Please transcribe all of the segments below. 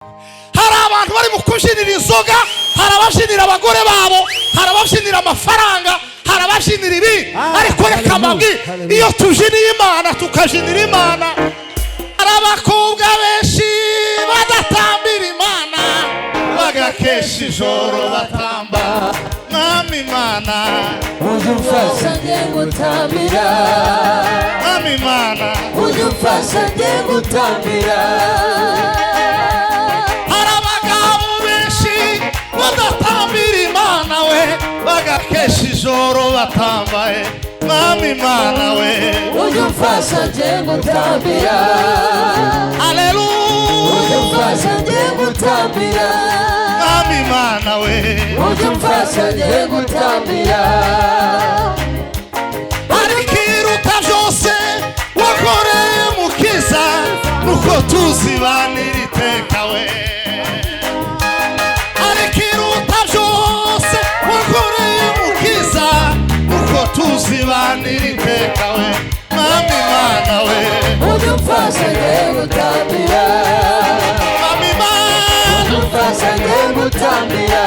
hari abantu bari mu kubyinira inzoga, hari ababyinira abagore babo, hari ababyinira amafaranga, hari ababyinira ibi. Ariko reka mbabwire, iyo tubyiniye Imana tukabyinira Imana, hari abakobwa benshi badatambira Imana, bagakesha ijoro batamba. Mwami Imana ujye umfasha njye gutambira, Mwami Imana ujye umfasha njye gutambira. hari abagabo benshi badatambira Imana we, bagakesha ijoro batambaye. Mwami Imana we ujye umfasha njye gutambira, Haleluya, ujye umfasha njye gutambira. Mwami Imana we ujye umfasha njye gutambira. ariko iruta byose wakoreye Mukiza, nuko tuzibanira iteka we. ariko iruta byose wakoreye Mukiza, nuko tuzibanira iteka we. Mwami Imana we ujye umfasha njye gutambira, Mwami Imana, ujye umfasha njye gutambira.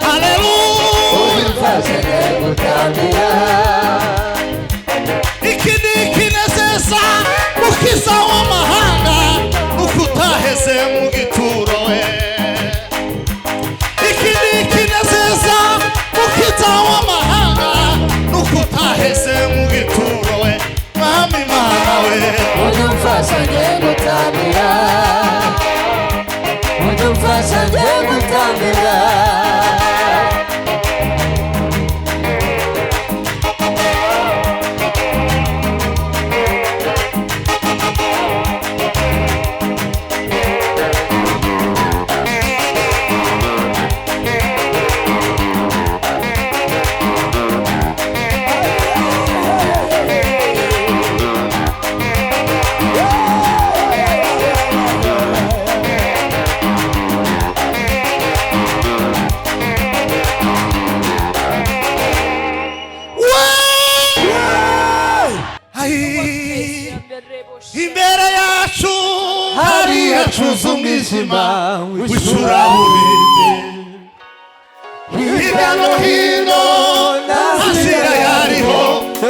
Haleluya, umfasha njye gutambira. iki ni ikinezeza Mukiza w'amahanga, nuko utaheze mu gituro we. iki ni ikinezeza Mukiza w'amahanga, nuko utaheze mu gituro we. Mwami Imana we ujye umfasha njye gutambira, ujye umfasha njye gutambira. imbere yacu hari hacuze umwijima w'icuraburindi, hirya no hino hasigaye hariho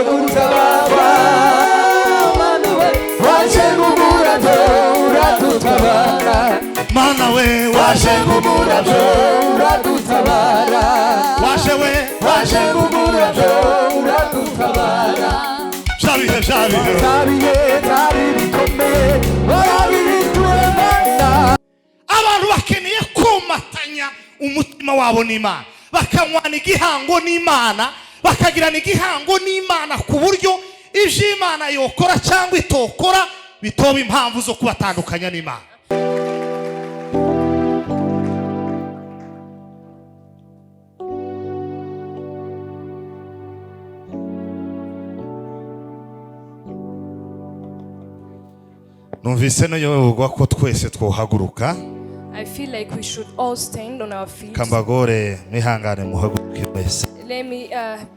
gutabarwa. waje nk'umurabyo uradutabara, Mana we waje nk'umurabyo uradutabara, waje we waje nk'umurabyo uradutabara. byabihe Tabiye tabi bikomeye warabihinduye Mana. abantu bakeneye komatanya umutima wabo n'Imana, bakanywana igihango n'Imana, bakagirana igihango n'Imana ku buryo ivyo Imana yokora cyangwa itokora bitoba impamvu zo kubatandukanya n'Imana. Numvise no yobugwa ko twese twohaguruka. I feel like we should all stand on our feet. Kambagore mwihangane muhaguruke mwese. Let me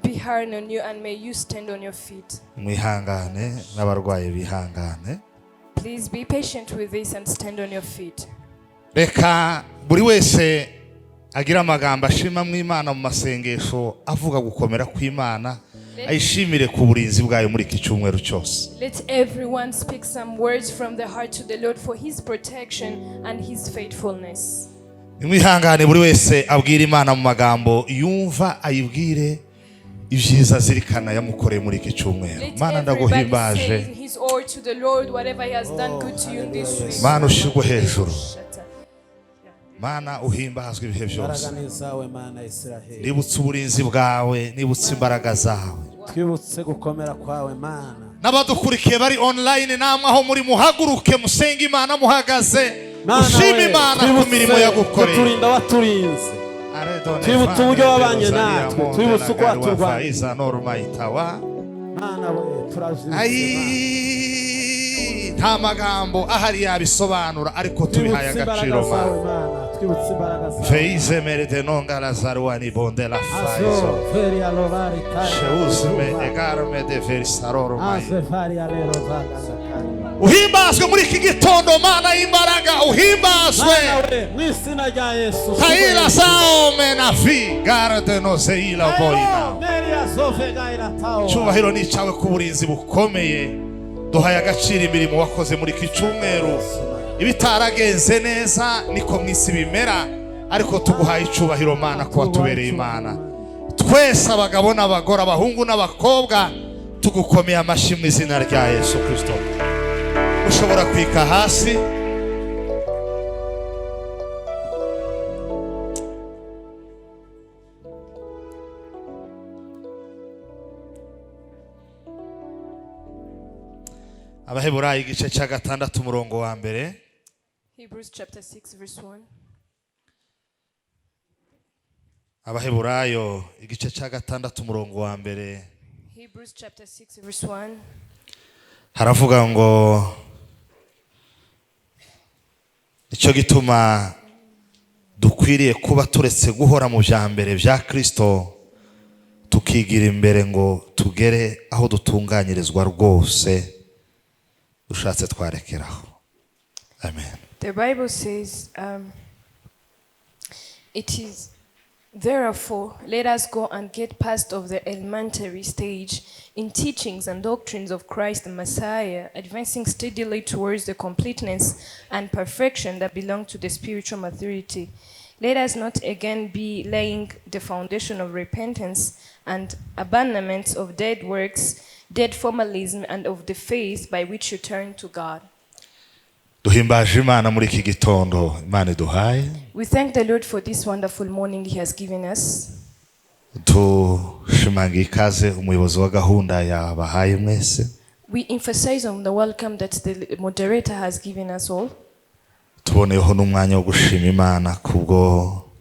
be hard on you and may you stand on your feet. Mwihangane n'abarwaye bihangane. Please be patient with this and stand on your feet. Reka buri wese agira amagambo ashima mu Imana mu masengesho avuga gukomera kw'Imana, ayishimire ku burinzi bwayo muri iki cyumweru cyose. Let everyone speak some words from the heart to the Lord for his protection and his faithfulness. Mwihangane buri wese abwira Imana mu magambo yumva, ayibwire ibyiza zirikana yamukoreye muri iki cyumweru. Let Mana everybody ndaguhimbaje, say in his or to the Lord whatever he has done good to you in this week. Mana ushigwe hejuru, Mana uhimbazwe ibihe byose. Nibutse uburinzi bwawe, nibutse imbaraga zawe. twibutse gukomera kwawe Mana. N'abadukurikiye bari online namwe aho muri muhaguruke musenga Imana muhagaze, ushima Imana ku mirimo yagukoreye. Turinda waturinze, twibutse uburyo wabanye natwe, twibutse uko waturwanya. Mana we turazimye, nta magambo ahari yabisobanura, ariko tubihaye agaciro Mana. twibutse imbaraga zawe. Feize merede nonga lazarwani bonde la faizo. Sheuzme egarme de versaroro mai. Uhimba uhimbazwe muri iki gitondo mana y'imbaraga uhimbazwe nawe mu izina rya Yesu kaila saome na vi garde no seila boina Meria Zofe Gaira Tao cyubahiro ni cyawe ku burinzi bukomeye duhaye agaciro imirimo wakoze muri iki cyumweru ibitaragenze neza niko mwisi bimera ariko tuguhaye icubahiro mana ko watubereye imana twese abagabo n'abagore abahungu n'abakobwa tugukomeye amashyi mu izina rya Yesu Kristo ushobora kwika hasi Abaheburayo igice cya 6 umurongo wa mbere Hebrews chapter 6 verse 1. Abaheburayo igice cya 6 umurongo wa mbere Hebrews chapter 6 verse 1. haravuga ngo icyo gituma dukwiriye kuba turetse guhora mu byambere bya Kristo tukigira imbere ngo tugere aho dutunganyirizwa rwose ushatse twarekeraho. Amen. The Bible says, it is therefore let us go and get past of the elementary stage in teachings and doctrines of Christ the Messiah, advancing steadily towards the completeness and perfection that belong to the spiritual maturity. Let us not again be laying the foundation of repentance and abandonment of dead works, dead formalism, and of the faith by which you turn to God. Duhimbaje Imana muri iki gitondo Imana duhaye. We thank the Lord for this wonderful morning He has given us. Tushimangira ikaze umuyobozi wa gahunda yabahaye mwese. We emphasize on the welcome that the moderator has given us all. Tuboneyeho n'umwanya wo gushima Imana kubwo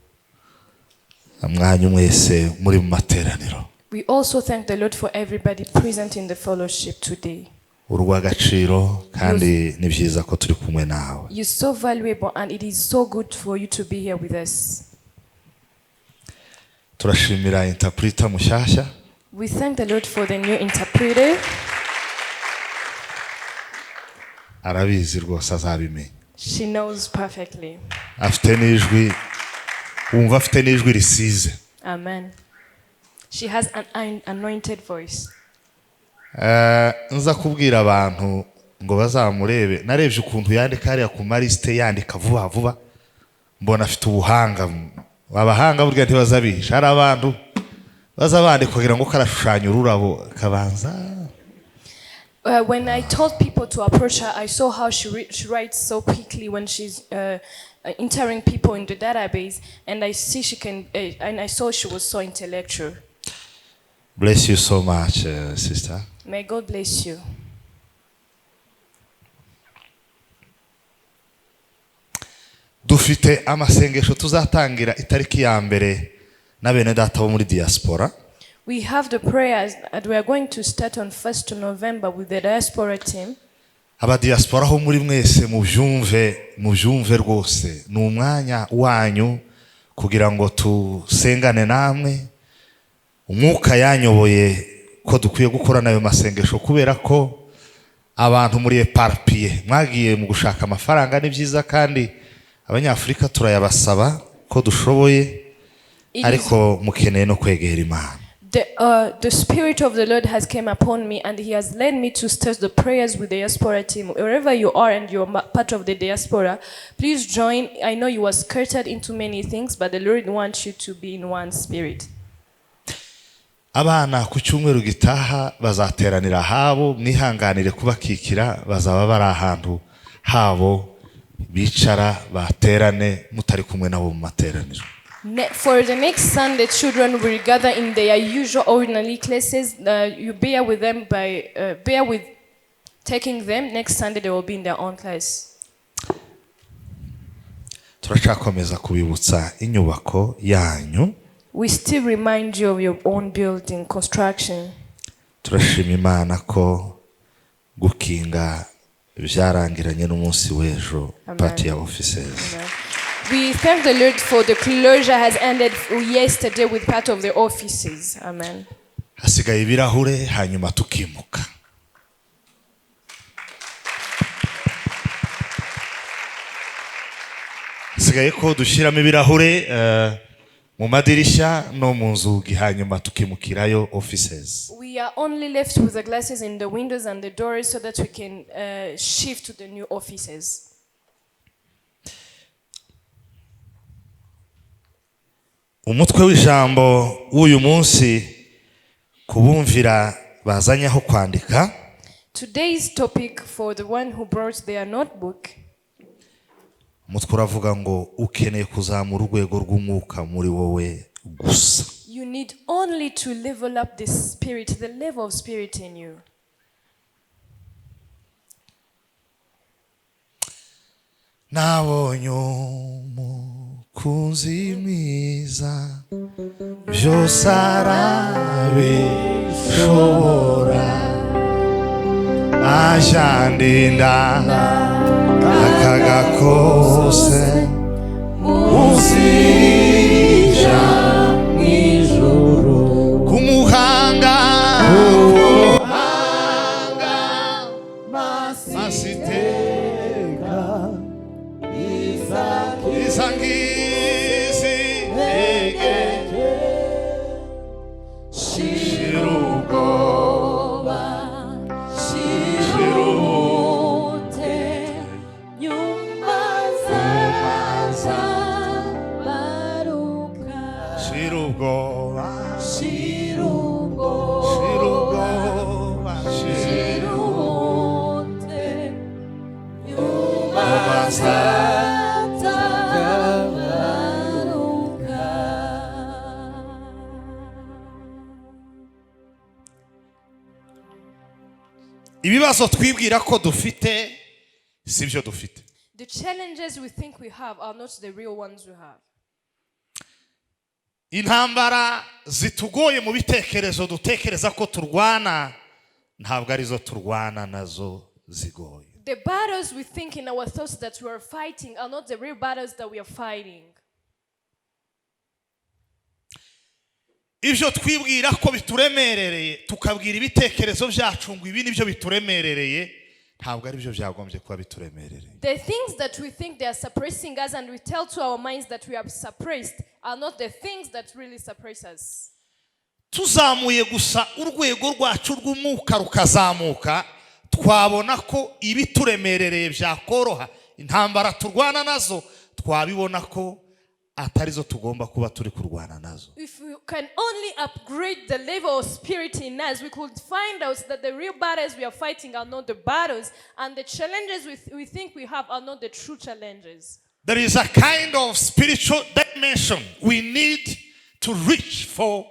mwanya mwese muri mu materaniro. We also thank the Lord for everybody present in the fellowship today. Urw'agaciro kandi ni byiza ko turi kumwe nawe. You're so valuable and it is so good for you to be here with us. Turashimira interpreter mushyashya. We thank the Lord for the new interpreter. Arabizi rwose azabimenya. She knows perfectly. Afite n'ijwi wumva afite n'ijwi risize. Amen. She has an anointed voice. Nza kubwira abantu ngo bazamurebe narebye ukuntu yandika hariya ku mariste yandika vuba vuba mbona afite ubuhanga abahanga burya ntibazabihisha hari abantu bazabandika kugira ngo karashushanya ururabo kabanza. When I told people to approach her, I saw how she writes so quickly when she's entering people in the database, and I see she can, and I saw she was so intellectual. Bless you so much, sister. May God bless you. Dufite amasengesho tuzatangira itariki ya mbere na bene data bo muri diaspora. We have the prayers that we are going to start on 1st of November with the diaspora team. Aba diaspora ho muri mwese mubyumve rwose ni umwanya wanyu kugira ngo tusengane namwe. Umwuka yanyoboye ko dukwiye gukora nayo masengesho kubera ko abantu muri eparpie mwagiye mu gushaka amafaranga ni byiza kandi abanyafrika turayabasaba ko dushoboye ariko mukeneye no kwegera Imana. The Spirit of the Lord has come upon me and He has led me to start the prayers with the diaspora team. Wherever you are and you're part of the diaspora, please join. I know you were scattered into many things, but the Lord wants you to be in one spirit. Abana ku cyumweru gitaha bazateranira habo mwihanganire kubakikira bazaba bari ahantu habo bicara baterane mutari kumwe nabo mu materaniro. For the next Sunday, children will gather in their usual ordinary classes. You bear with them bear with taking them. Next Sunday they will be in their own class. Turacakomeza kubibutsa inyubako yanyu. We still remind you of your own building construction. Turashima Imana ko gukinga byarangiranye n'umunsi w'ejo party ya offices. Amen. We thank the Lord for the closure has ended yesterday with part of the offices. Amen. Hasigaye ibirahure hanyuma tukimuka. sigaye ko dushyiramo ibirahure mu madirishya no mu nzugi hanyuma tukimukirayo offices. We are only left with the glasses in the windows and the doors so that we can shift to the new offices. Umutwe w'ijambo w'uyu munsi kubumvira bazanye aho kwandika. Today's topic for the one who brought their notebook. Umutwe uravuga ngo ukeneye kuzamura urwego rw'umwuka muri wowe gusa. You need only to level up the spirit, the level of spirit in you. Nabonye umukunzi mwiza byose arabishobora ajandinda akaga kose musija mw'ijuru kumuhanga masiteka isangizi egeke shirugoba shirute nyumbaza baruka shirugoba shirute nyumbaza ibibazo twibwira ko dufite sibyo dufite. The challenges we think we have are not the real ones we have. Intambara zitugoye mu bitekerezo dutekereza ko turwana ntabwo arizo turwana nazo zigoye. The battles we think in our thoughts that we are fighting are not the real battles that we are fighting. Ibyo twibwira ko bituremerereye tukabwira ibitekerezo byacu ngo ibi nibyo bituremerereye ntabwo ari byo byagombye kuba bituremerereye. The things that we think they are suppressing us and we tell to our minds that we are suppressed are not the things that really suppress us. Tuzamuye gusa urwego rwacu rw'umwuka rukazamuka twabona ko ibituremerereye byakoroha intambara turwana nazo twabibona ko atarizo tugomba kuba turi kurwana nazo. If we can only upgrade the level of spirit in us, we could find out that the real battles we are fighting are not the battles, and the challenges we think we have are not the true challenges. There is a kind of spiritual dimension we need to reach for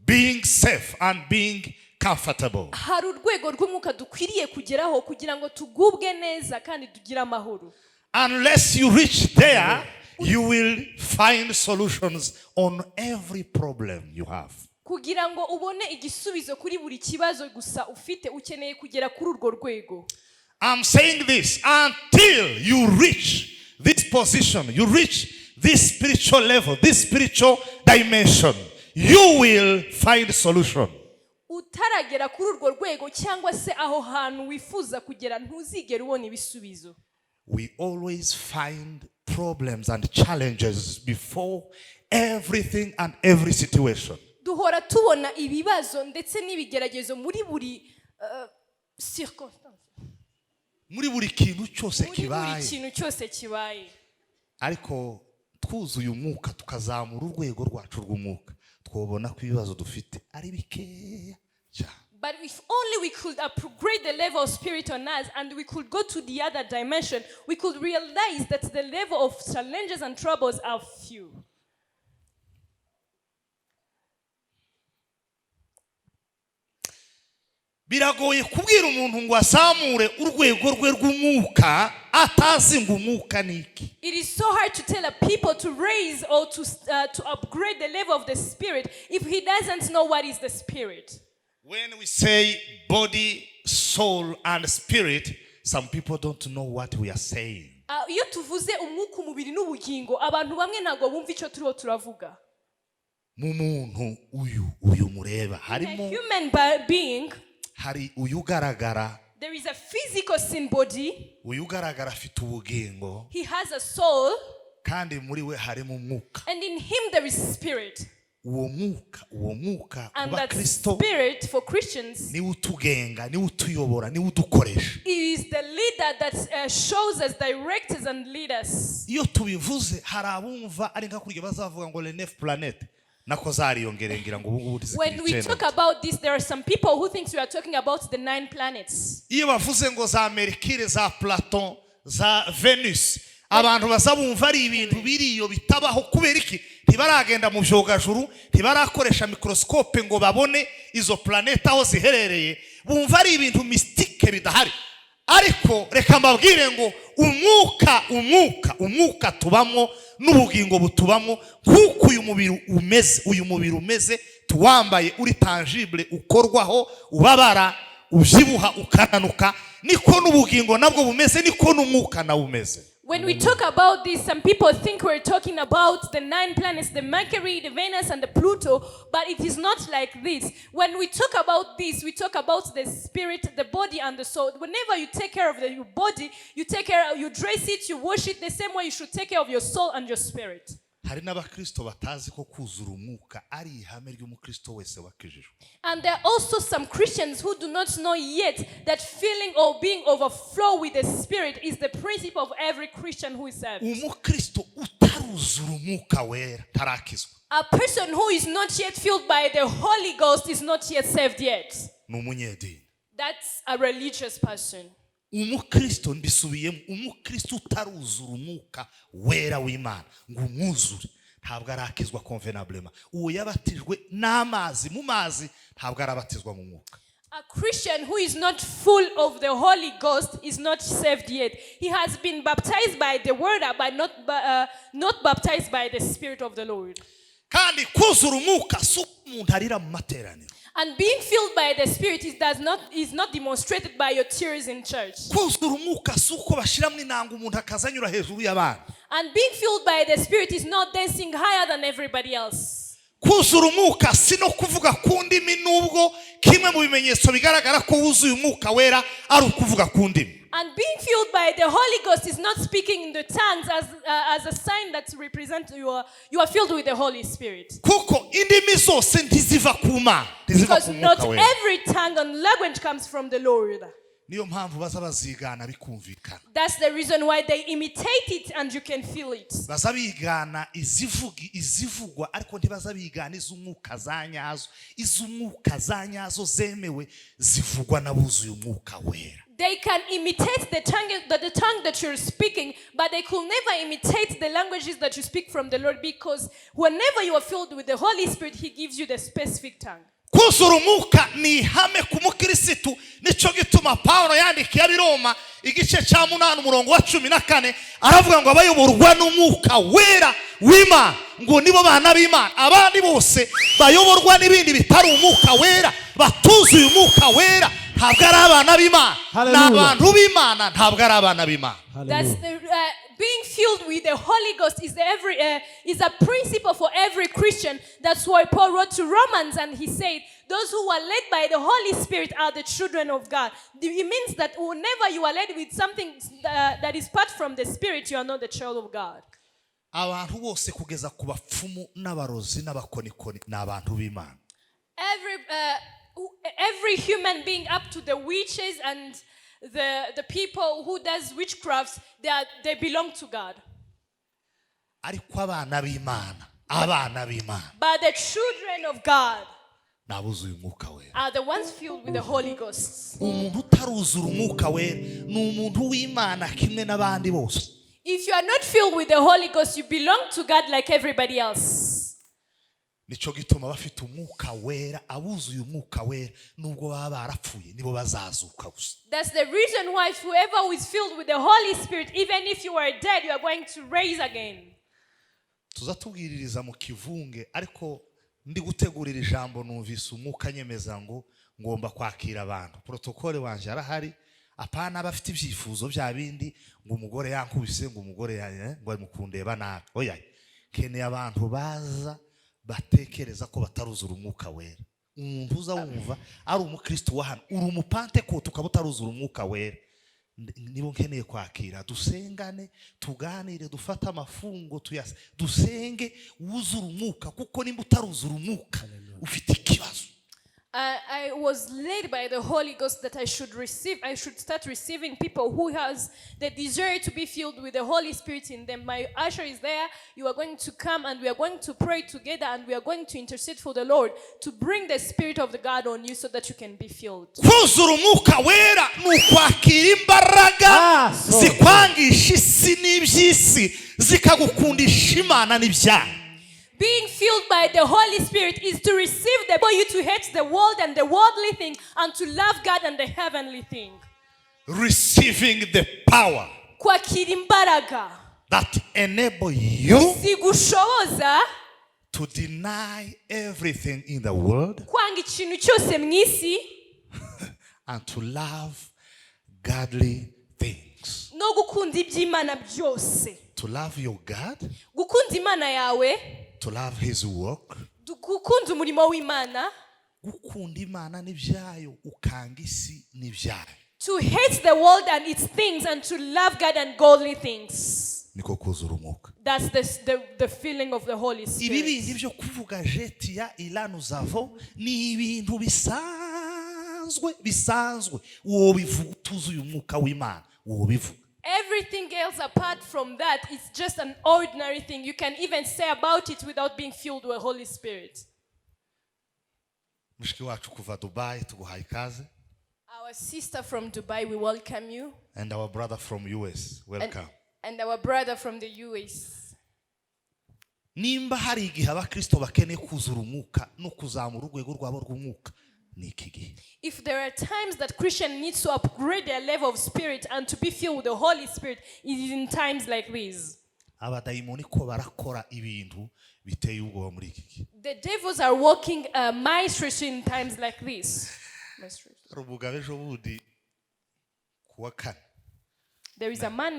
being safe and being comfortable. Hari urwego rw'umwuka dukwiriye kugeraho kugira ngo tugubwe neza kandi tugire amahoro. Unless you reach there, you will find solutions on every problem you have. Kugira ngo ubone igisubizo kuri buri kibazo gusa ufite ukeneye kugera kuri urwo rwego. I'm saying this until you reach this position, you reach this spiritual level, this spiritual dimension, you will find solution. Utaragera kuri urwo rwego cyangwa se aho hantu wifuza kugera ntuzigera ubona ibisubizo. We always find problems and challenges before everything and every situation. Duhora tubona ibibazo ndetse n'ibigeragezo muri buri circumstance. Muri buri kintu cyose Muri buri kibaye. kintu cyose kibaye. Ariko twuzuye umwuka tukazamura urwego rwacu rw'umwuka twobona ko ibibazo dufite ari bikeya cyane. But if only we could upgrade the level of spirit on us and we could go to the other dimension, we could realize that the level of challenges and troubles are few. Biragoye kubwira umuntu ngo azamure urwego rwe rw'umwuka atazi ngo umwuka niki. It is so hard to tell a people to raise or to upgrade the level of the spirit if he doesn't know what is the spirit. When we say body, soul and spirit, some people don't know what we are saying. Iyo tuvuze umwuka umubiri n'ubugingo abantu bamwe ntago bumva icyo turiho turavuga. Mu muntu uyu mureba harimo human being, hari uyu ugaragara. There is a physical sin body. Uyu ugaragara afite ubugingo. He has a soul. kandi muri we harimo umwuka. And in him there is spirit. Uwo mwuka And kuba that Kristo spirit for Christians ni utugenga, ni utuyobora, ni udukoresha. is the leader that shows us, directs us and leads us. Iyo tubivuze hari abumva ari nka kurya bazavuga ngo le neuf planète nako zariyongere ngira ngo ubu When we talk about this, there are some people who think we are talking about the 9 planets. iyo bavuze ngo za Mercure, za Platon, za Venus, abantu bazabumva ari ibintu biriyo bitabaho. Kubera iki? Ntibaragenda mu byogajuru, ntibarakoresha microscope ngo babone izo planete aho ziherereye, bumva ari ibintu mystique bidahari. Ariko reka mbabwire ngo umwuka tubamo n'ubugingo butubamo, nk'uko uyu mubiri umeze tuwambaye uri tangible, ukorwaho, ubabara, ubyibuha, ukananuka, niko n'ubugingo nabwo bumeze, niko n'umwuka nawo umeze. When we talk about this, some people think we're talking about the 9 planets, the Mercury, the Venus, and the Pluto, but it is not like this. When we talk about this, we talk about the spirit, the body, and the soul. Whenever you take care of your body, you dress it, you wash it the same way you should take care of your soul and your spirit. Hari n'abakristo batazi ko kuzura umwuka ari ihame ry'umukristo wese wakijijwe. And there are also some Christians who do not know yet that feeling or being overflow with the Spirit is the principle of every Christian who is saved. Umukristo utaruzura umwuka wera tarakizwa. A person who is not yet filled by the Holy Ghost is not yet saved yet. N'umunyedini. That's a religious person. Umukristo mbisubiyemo, umukristo utaruzura umwuka wera w'Imana ngo umwuzure ntabwo arakizwa convenablement. Uwo yabatijwe n'amazi mu mazi ntabwo arabatizwa mu mwuka. A Christian who is not full of the Holy Ghost is not saved yet. He has been baptized by the word but not baptized by the Spirit of the Lord. Kandi kuzura umwuka si umuntu arira mu materaniro. And being filled by the Spirit is not demonstrated by your tears in church. Kuzura umwuka si uko bashiramwe inanga umuntu akazanyura hejuru y'abandi. And being filled by the Spirit is not dancing higher than everybody else. Kuzura umwuka si no kuvuga ku ndimi, nubwo kimwe mu bimenyetso bigaragara ko wuzuye umwuka wera ari ukuvuga ku ndimi. And being filled by the Holy Ghost is not speaking in the tongues as a sign that represents you are filled with the Holy Spirit. Kuko indimi zose ntiziva ku Mana, ntiziva Because ku not mwuka wera. every tongue and language comes from the Lord. Niyo mpamvu baza bazigana bikumvikana. That's the reason why they imitate it and you can feel it. Baza bigana izivugwa ariko ntibaza bigana iz'umwuka za nyazo. Iz'umwuka za nyazo zemewe zivugwa n'abuzuye umwuka wera. They can imitate the tongue that you're speaking, but they could never imitate the languages that you speak from the Lord, because whenever you are filled with the Holy Spirit, He gives you the specific tongue. Kuzura umwuka ni ihame ku mukirisitu, nico gituma Paulo yandikiye Abiroma igice cya 8 umurongo wa 14 aravuga ngo abayoborwa n'umwuka wera w'Imana ngo nibo bana b'Imana. Abandi bose bayoborwa n'ibindi bitari umwuka wera, batuzuye umwuka wera, ntabwo ari abana b'Imana. N'abantu b'Imana ntabwo ari abana b'Imana. That's the being filled with the Holy Ghost is a principle for every Christian. That's why Paul wrote to Romans and he said, those who are led by the Holy Spirit are the children of God. It means that whenever you are led with something that is part from the Spirit, you are not the child of God. Abantu bose kugeza ku bapfumu n'abarozi n'abakonikoni n'abantu b'Imana. Every human being up to the witches and the people who does witchcrafts, they belong to God. Ariko abana b'Imana, But the children of God nabuzuye umwuka wera. are the ones filled with the Holy Ghost. Umuntu utaruzura umwuka wera ni umuntu w'Imana kimwe n'abandi bose. If you are not filled with the Holy Ghost, you belong to God like everybody else. Nico gituma bafite umwuka wera, abuzuye umwuka wera nubwo baba barapfuye nibo bazazuka gusa. That's the reason why whoever who is filled with the Holy Spirit, even if you are dead, you are going to raise again. Tuzatubwiririza mu kivunge, ariko ndi gutegurira ijambo numvise umwuka nyemeza ngo ngomba kwakira abantu. Protokole wanje arahari, apana bafite ibyifuzo bya bindi ngo umugore yankubise, ngo umugore ngo mukundeba nabi. Oya, keneye abantu baza batekereza ko bataruzura umwuka wera. Umuntu uza wumva ari umukristo wa hano, uri umupantekote ukaba utaruzura umwuka wera, nibo nkeneye kwakira dusengane tuganire dufate amafungo dusenge wuzura umwuka kuko nimba utaruzura umwuka ufite ikibazo. I was led by the Holy Ghost that I should start receiving people who has the desire to be filled with the Holy Spirit in them. My usher is there. You are going to come and we are going to pray together and we are going to intercede for the Lord to bring the Spirit of the God on you so that you can be filled. Kuzura umwuka wera nukwakira imbaraga zikwangisha isi n'ibyisi zikagukundisha Imana n'ibyaha. Being filled by the Holy Spirit is to receive the for you to hate the world and the worldly thing and to love God and the heavenly thing. Receiving the power Kwakira imbaraga that enable you zigushoboza to deny everything in the world kwanga ikintu cyose mu isi and to love godly things. no gukunda iby'Imana byose. To love your God, Gukunda Imana yawe, to love his work, gukunda umurimo w'Imana, gukunda Imana n'ibyayo ukanga isi n'ibyayo. to hate the world and its things and to love God and godly things. Niko kuzura umwuka. That's the feeling of the Holy Ibi bindi Spirit. byo kuvuga jetia ilanu zavo ni ibintu bisanzwe uwo bivuga tuzuye umwuka w'Imana uwo bivuga. Everything else apart from that is just an ordinary thing. You can even say about it without being filled with the Holy Spirit. Mushiki wacu kuva Dubai tuguhaye ikaze. Our sister from Dubai, we welcome you. And our brother from US, welcome. And our brother from the US. Nimba hari igihe abakristo bakeneye kuzura umwuka no kuzamura urwego rwabo rw'umwuka ni iki gihe. If there are times that Christian needs to upgrade their level of spirit and to be filled with the Holy Spirit, it is in times like these. Abadayimoni ko barakora ibintu biteye ubwoba muri iki gihe. The devils are working maestros in times like this. Rubuga bejo budi kuwa kane. There is a man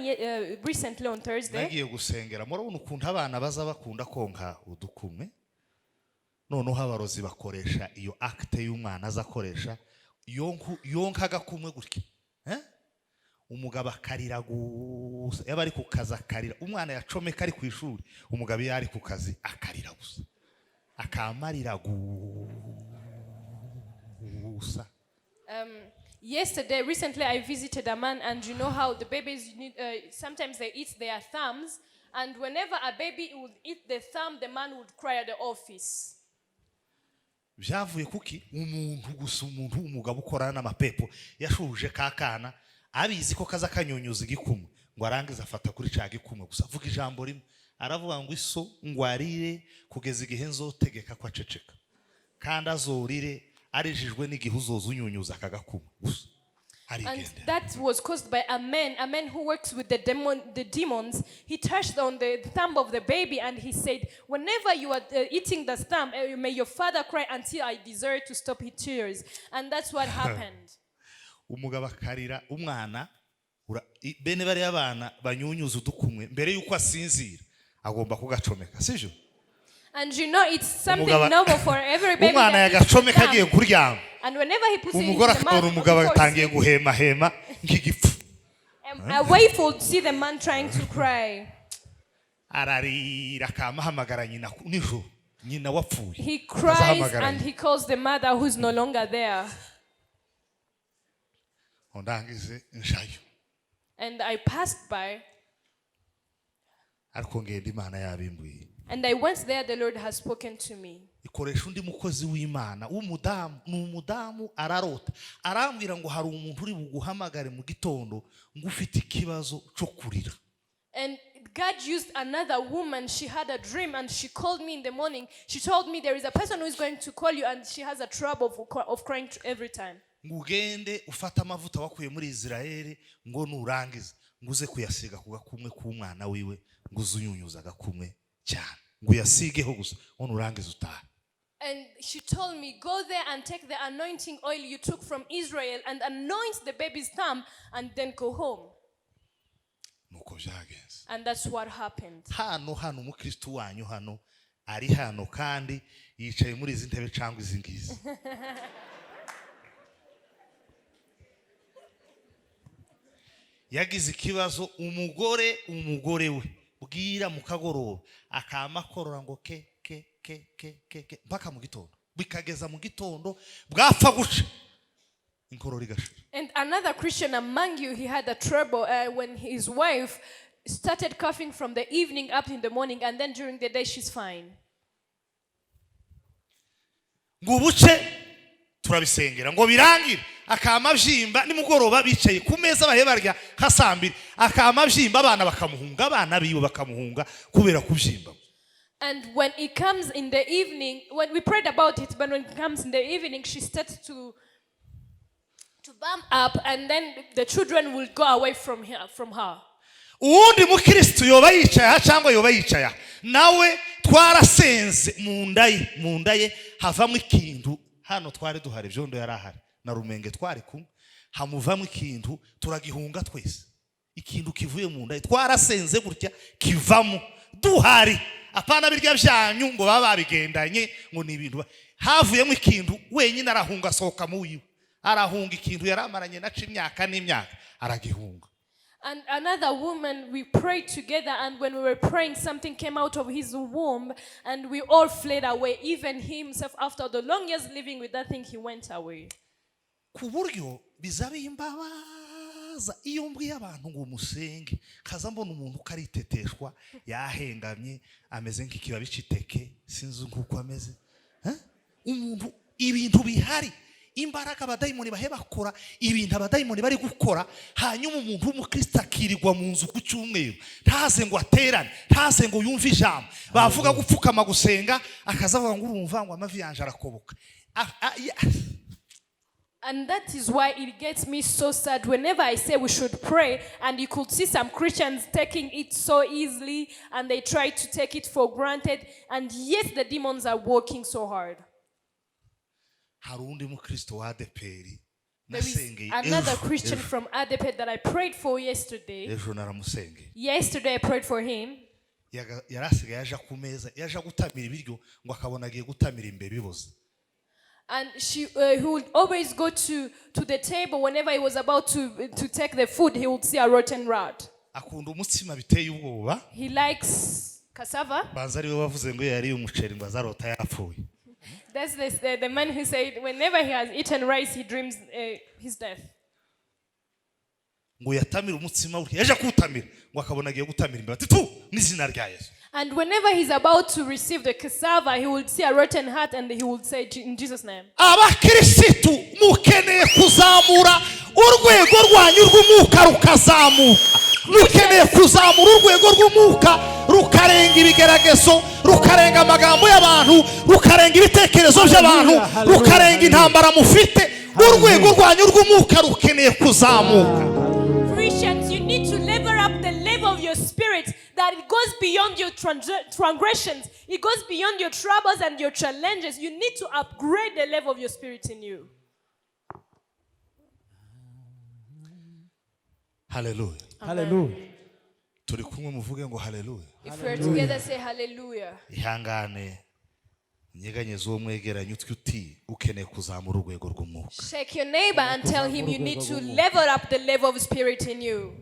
recently on Thursday. Nagiye gusengera murabona ukuntu abana baza bakunda konka udukume. Noneho abarozi bakoresha iyo acte y'umwana azakoresha yonka gakumwe gutya. Umugabo akarira gusa yaba ari ku kazi akarira umwana yacomeka ari ku ishuri umugabo yari ku kazi akarira gusa akamarira gusa. Recently I visited a man, and you know how the babies need, sometimes they eat their thumbs, and whenever a baby would eat the thumb, the man would cry at the office. Byavuye kuki umuntu umugabo ukorana n'amapepo yashuje kakana abizi ko kaza kanyunyuza igikumwe ngo arangiza afata kuri ca gikumwe gusa avuga ijambo rimwe aravuga ngo iso ngwarire kugeza igihe nzotegeka kwa ceceka kandi azorire arijijwe n'igihe uzoza unyunyuza akagakumwe gusa. And that was caused by a man who works with the demons. He touched on the thumb of the baby and he said, whenever you are eating the thumb, may your father cry until I desire to stop his tears. And that's what happened. Umugabo akarira umwana bene bari abana banyunyuza udukumwe mbere yuko asinzira agomba kugacomeka sivyo. And you know it's something normal for every baby. Umwana yagacomeka agiye kuryama. And whenever he puts it in umugore the akabona umugabo atangiye guhema hema nk'igipfu. A waitful to see the man trying to cry. Ararira akamuhamagara nyina nijoro nyina wapfuye. He cries and he calls the mother who's no longer there. Ondangize nshayo. And I passed by. Ariko ngende Imana yabimbuye. And I went there, the Lord has spoken to me. Ikoresha undi mukozi w'Imana n'umudamu ararota arambwira ngo hari umuntu uri buguhamagare mu gitondo ngo ufite ikibazo cyo kurira. And God used another woman. She had a dream and she called me in the morning. She told me there is a person who is going to call you and she has a trouble of crying every time. Ngugende ufata amavuta wakuye muri Israeli ngo nurangiza nguze kuyasiga kuga kumwe k'umwana wiwe nguze unyunyuza gakumwe cyane ngo yasigeho gusa ngo nurangiza utaha. And she told me, go there and take the anointing oil you took from Israel and anoint the baby's thumb and then go home. And that's what happened. Hano umukristo wanyu hano ari hano kandi yicaye muri izi ntebe cyangwa izi ngizi. yagize ikibazo umugore we bwira mu kagoroba akamakorora ngo ke mpaka mu gitondo bikageza mu gitondo bwapfa guca inkorora igashira. And another Christian among you, he had a trouble when his wife started coughing from the evening up in the morning, and then during the day she's fine. Ngo buce turabisengera ngo birangire akama byimba nimugoroba bicaye ku meza bahe barya kasambiri akama byimba abana bakamuhunga abana bibo bakamuhunga kubera kubyimba. And when it comes in the evening, when we prayed about it, but when it comes in the evening, she starts to bump up, and then the children will go away from her. Uwundi mukristo yoba yicaye cyangwa yoba yicaye nawe twarasenze mu ndaye havamo ikintu hano twari duhari byondo yarahari na rumenge twari kumwe hamuvamo ikintu turagihunga twese ikintu kivuye mu ndaye twarasenze gutya kivamo duhari apana birya byanyu ngo baba babigendanye ngo ni ibintu havuyemo ikintu wenyine arahunga sohoka mu wiwe arahunga ikintu yaramaranye naca imyaka n'imyaka aragihunga. And another woman, we prayed together, and when we were praying, something came out of his womb, and we all fled away. Even himself, after the long years living with that thing, he went away. Kuburyo bizabimbabaza iyo mbwiye abantu ngo musenge kaza mbona umuntu ukariteteshwa yahengamye ameze nk'ikibabi citeke sinzi nkuko ameze umuntu ibintu bihari imbaraga abadayimoni bahe bakora ibintu abadayimoni bari gukora hanyuma umuntu w'umukristo akirirwa mu nzu ku cyumweru ntaze ngo aterane ntaze ngo yumve ijambo bavuga gupfukama gusenga akazavuga ngo urumva ngo amavi yanje arakoboka. And that is why it gets me so sad whenever I say we should pray, and you could see some Christians taking it so easily, and they try to take it for granted, and yet the demons are working so hard. There is another Christian from Adepet that I prayed for yesterday. Yesterday I prayed for him. And he would always go to the table whenever he was about to take the food, he would see a rotten rat. He likes cassava. That's the man who said whenever he has eaten rice, he dreams his death. And whenever he's about to receive the cassava, he would see a rotten heart and he would say in Jesus' name. Abakirisitu mukeneye kuzamura urwego rwanyu rw'umwuka rukazamuka. Mukeneye kuzamura urwego rw'umwuka rukarenga ibigeragezo, rukarenga amagambo y'abantu, rukarenga ibitekerezo by'abantu, rukarenga intambara mufite. Urwego rwanyu rw'umwuka rukeneye kuzamuka. Christians, you need to level up the level of your spirit, that it goes beyond your transgressions, it goes beyond your troubles and your challenges. You need to upgrade the level of your spirit in you. Hallelujah. Hallelujah. Turi kumwe muvuge ngo hallelujah. If we are together, say hallelujah. Ihangane nyeganyeza uwo mwegeranye utwi uti ukeneye kuzamura urwego rw'umwuka. Shake your neighbor and tell him you need to level up the level of spirit in you.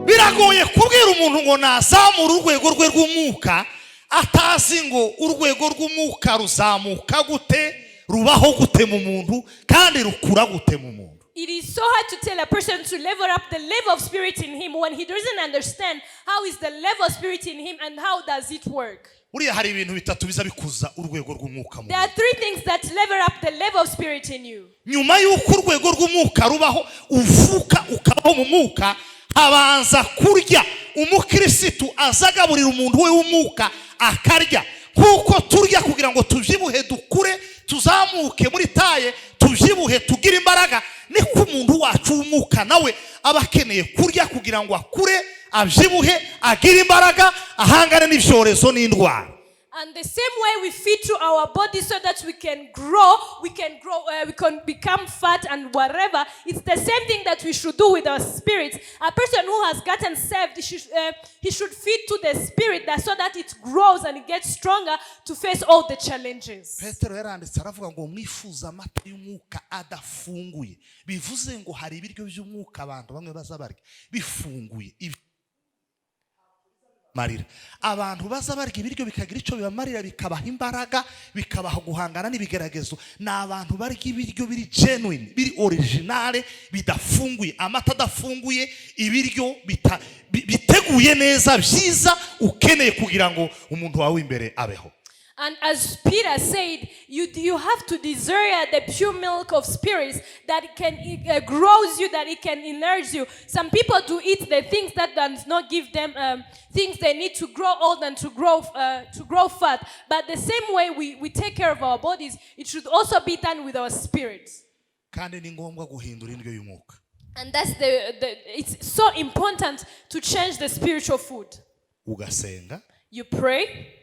Biragoye kubwira umuntu ngo nazamura urwego rwe rw'umwuka atazi ngo urwego rw'umwuka ruzamuka gute rubaho gute mu muntu kandi rukura gute mu muntu. It is so hard to tell a person to level up the level of spirit in him when he doesn't understand how is the level of spirit in him and how does it work. Uriya hari ibintu bitatu biza bikuza urwego rw'umwuka mu. There are three things that level up the level of spirit in you. Nyuma y'uko urwego rw'umwuka rubaho uvuka ukabaho mu mwuka habanza kurya. Umukirisitu azagaburira umuntu we w'umwuka akarya kuko turya kugira ngo tuvyibuhe dukure tuzamuke muri taye tuvyibuhe tugira imbaraga. Niko umuntu wacu w'umwuka nawe abakeneye kurya kugira ngo akure avyibuhe agira imbaraga ahangane n'ivyorezo n'indwara. And the same way we feed to our body so that we can grow, we can become fat and whatever. It's the same thing that we should do with our spirits. A person who has gotten saved, he should feed to the spirit so that it grows and it gets stronger to face all the challenges. Petero yaranditse aravuga ngo mwifuza amata y'umwuka adafunguye. Bivuze ngo hari ibiryo by'umwuka abantu bamwe bazabarya bifunguye. Marira abantu bazabarya ibiryo bikagira ico bibamarira bikabaha imbaraga bikabaha guhangana n'ibigeragezo n'abantu barya ibiryo biri genuine biri originale bidafunguye amata adafunguye ibiryo biteguye neza byiza ukeneye kugira ngo umuntu wawe imbere abeho. And as Peter said, you have to desire the pure milk of spirits that it grows you, that it can enlarge you. Some people do eat the things that does not give them things they need to grow old and to grow fat. But the same way we take care of our bodies, it should also be done with our spirits. Kandi ni ngombwa guhindura indyo y'umwuka. And that's it's so important to change the spiritual food. Ugasenga. You pray.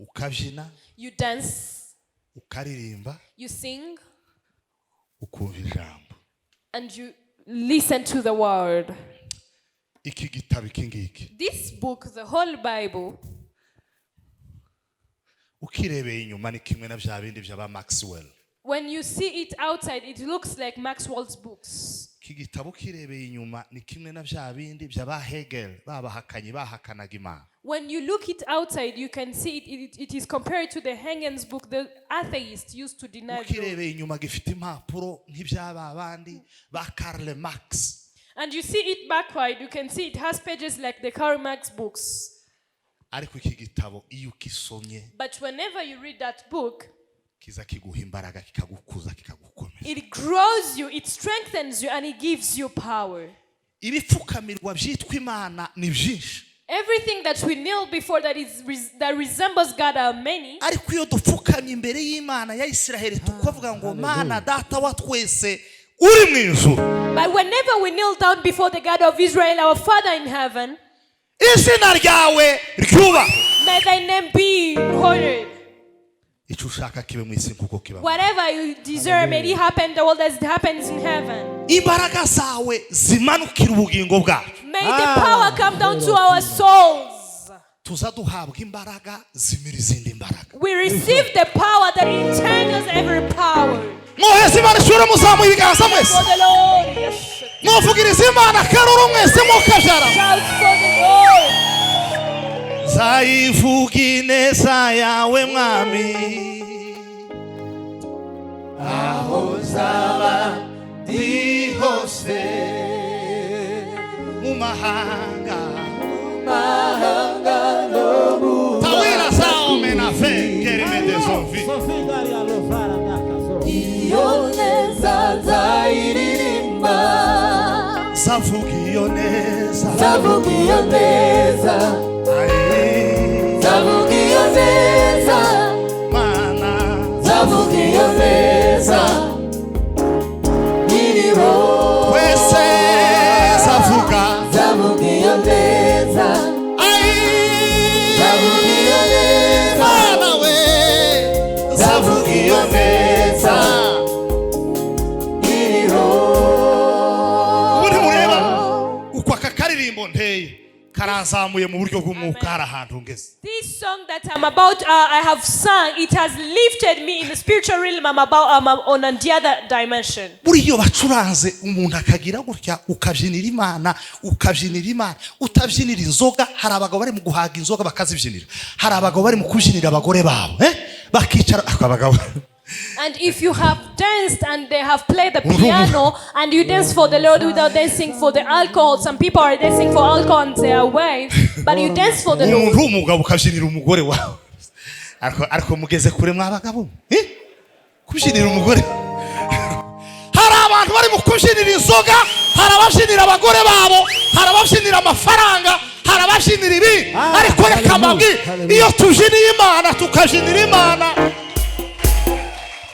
Ukabyina, you dance, ukaririmba, you sing, ukumva ijambo, and you listen to the word. Iki gitabo iki ngiki. This book, the whole Bible, ukirebeye inyuma ni kimwe na bya bindi by'aba Maxwell. When you see it outside, it looks like Maxwell's books. Iki gitabo kirebeye inyuma ni kimwe na bya bindi by'aba Hegel babahakanyi bahakanaga Imana. When you look it outside, you can see it is compared to the Hegel's book, the atheists used to deny God. Ukirebeye inyuma gifite impapuro nk'iby'aba bandi ba Karl Marx. And you see it backward, you can see it has pages like the Karl Marx books. Ariko iki gitabo iyo ukisomye, but whenever you read that book, kiza kiguha imbaraga kikagukuza kikagukomeza. It grows you, it strengthens you, and it gives you power. Ibipfukamirwa byitwa Imana ni byinshi. Everything that we kneel before that resembles God are many. Ariko iyo dupfukamye imbere y'Imana ya Isiraheli tukavuga ngo Mana data wa twese uri mu ijuru. But whenever we kneel down before the God of Israel, our Father in heaven, izina ryawe ryubahwe. May thy name be honored. Icyo ushaka kibe mu isi nkuko kiba. Whatever you desire, may it happen the world as it happens in heaven. Imbaraga zawe zimanukira ubugingo bwacu. May the power come down to our souls. Tuza duhabwa imbaraga zimira izindi imbaraga. We receive the power that internals every power. Mwese Imana ishuri muzamu ibiganza mwese. For the Lord, yes. Mwuvugiriza Imana karuru mwese mukajara. Shout for the Lord. Zaivuga ineza yawe mwami. Aho zaba ndi hose mu mahanga no mu tawira sao menafe kerime desonfi. iyo neza nzayiririmba Zavuga iyo neza. zavuga iyo neza zavuga iyo neza Mana zavuga iyo neza iriho wese zavuga. zavuga iyo neza zavuga iyo neza Mana we zavuga iyo neza. iriho Ubu ntimureba uko aka karirimbo nteye karanzamuye mu buryo bw'umwuka hari ahantu ngeze. This song that I have sung, it has lifted me in the spiritual realm. I'm on the other dimension. Buriyo bacuranze umuntu akagira gutya ukabyinira Imana utabyinira inzoga. Hari abagabo bari mu guhaga inzoga bakazibyinira, hari abagabo bari mu kubyinira abagore babo bakicara abagabo. And if you have danced and they have played the piano and you dance for the Lord without dancing for the alcohol, some people are dancing for alcohol and their wife, but you dance for the Lord. Umuntu umugabo ukabyinira umugore wawe. Ariko mugeze kure mwabagabo kubyinira umugore. Hari abantu bari mu kubyinira inzoga, hari ababyinira abagore babo, hari ababyinira amafaranga, hari ababyinira ibi. Ariko reka mbabwire iyo tubyiniye Imana tukabyinira Imana.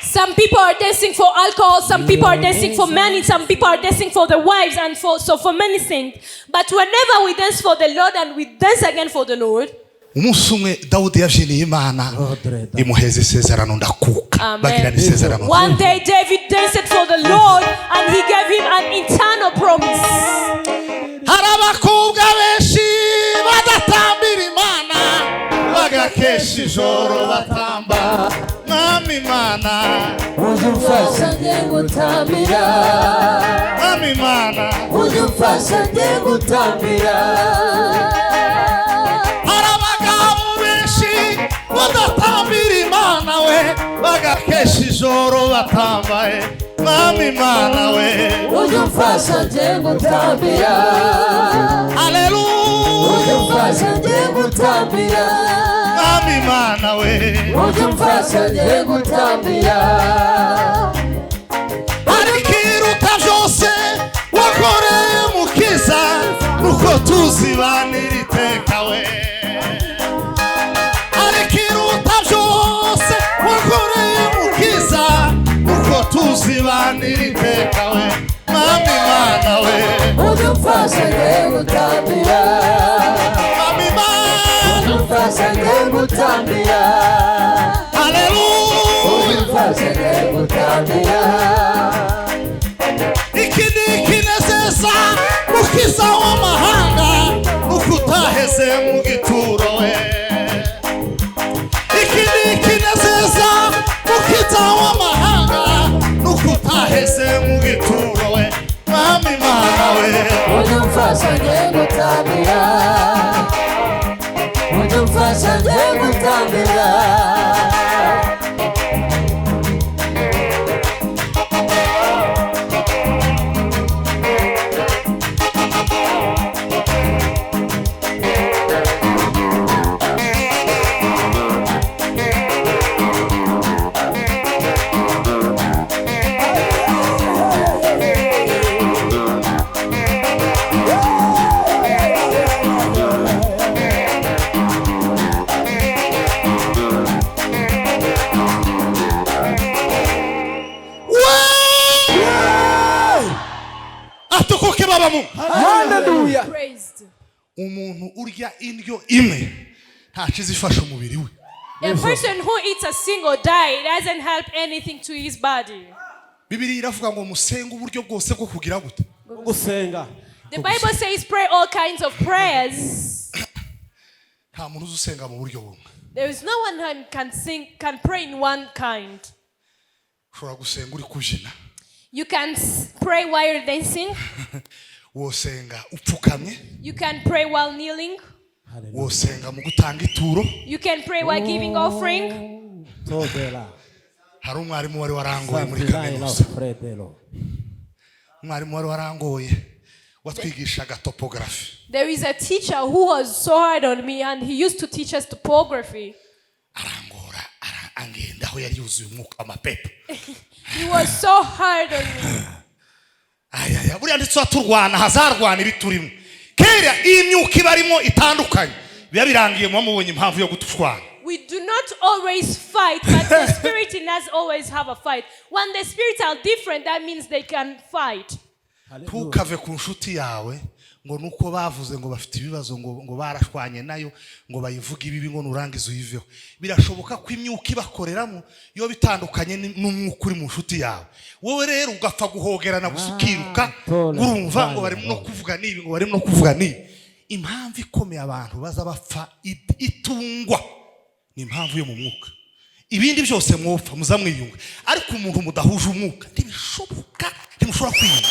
Some people are dancing for alcohol, some people are dancing for money, some people are dancing for the wives and for many things. But whenever we dance for the Lord and we dance again for the Lord, umunsi umwe Dawudi yaviniye Imana imuheza isezerano ndakuka bagirana isezerano. One day David danced for the Lord and he gave him an eternal promise. Hari abakobwa benshi badatambira Imana bagakesha ijoro batamba mwami Imana udufasha nde gutambira mwami Imana udufasha nde gutambira. hari abagabo benshi badatambira Imana we bagakesha ijoro batambaye mwami Imana we udufasha nde gutambira. Haleluya udufasha nde gutambira mwami Imana we udufasha nde gutambira. ariko iruta byose wakoreye Mukiza nuko tuzibanira iteka we. ariko iruta byose wakoreye Mukiza nuko tuzibanira iteka we mwami Imana we udufasha nde gutambira mwami Imana. udufasha nde gutambira. Haleluya udufasha nde gutambira. iki ni ikinezeza Mukiza w'amahanga nuko utaheze mu gituro we. iki ni ikinezeza Mukiza w'amahanga nuko utaheze mu gituro we mwami Imana we udufasha nde gutambira udufasha nde gutambira. atukuke baba mu Hallelujah. Praised. umuntu urya indyo imwe ntakiza ifasha umubiri we. A person who eats a single diet doesn't help anything to his body. Bibiliya iravuga ngo musenge uburyo bwose bwo kugira gute gusenga. The Bible says pray all kinds of prayers. nta muntu usenga mu buryo bumwe. There is no one who can pray in one kind. ushobora gusenga uri kubyina You can pray while you're dancing. wosenga upfukamye You can pray while kneeling. wosenga mu gutanga ituro. You can pray while giving offering. Tobela. hari umwarimu wari warangoye muri kaminuza umwarimu wari warangoye watwigishaga topography. There is a teacher who was so hard on me and he used to teach us topography. arangora angenda aho yari yuzuye umwuka amapepo. He was so hard on me. ayaya buriya ndetse turwana hazarwana ibiturimo kera iyi myuka ibarimo itandukanye biba birangiye mu mubonye impamvu yo gutushwana. We do not always fight, but the spirit in us always have a fight. When the spirits are different, that means they can fight. ntukave ku nshuti yawe ngo nuko bavuze ngo bafite ibibazo ngo barashwanye nayo ngo bayivuge ibibi ngo nurangize uyiveho. birashoboka ko imyuka ibakoreramo yo bitandukanye n'umwuka uri mu nshuti yawe. wowe rero ugapfa guhogerana gusukiruka urumva ngo barimo no kuvuga nibi ngo barimo no kuvuga nibi. impamvu ikomeye abantu baza bapfa itungwa ni impamvu yo mu mwuka. ibindi byose mwopfa muzamwiyunga ariko umuntu mudahuje umwuka ntibishoboka ntimushobora kwiyunga.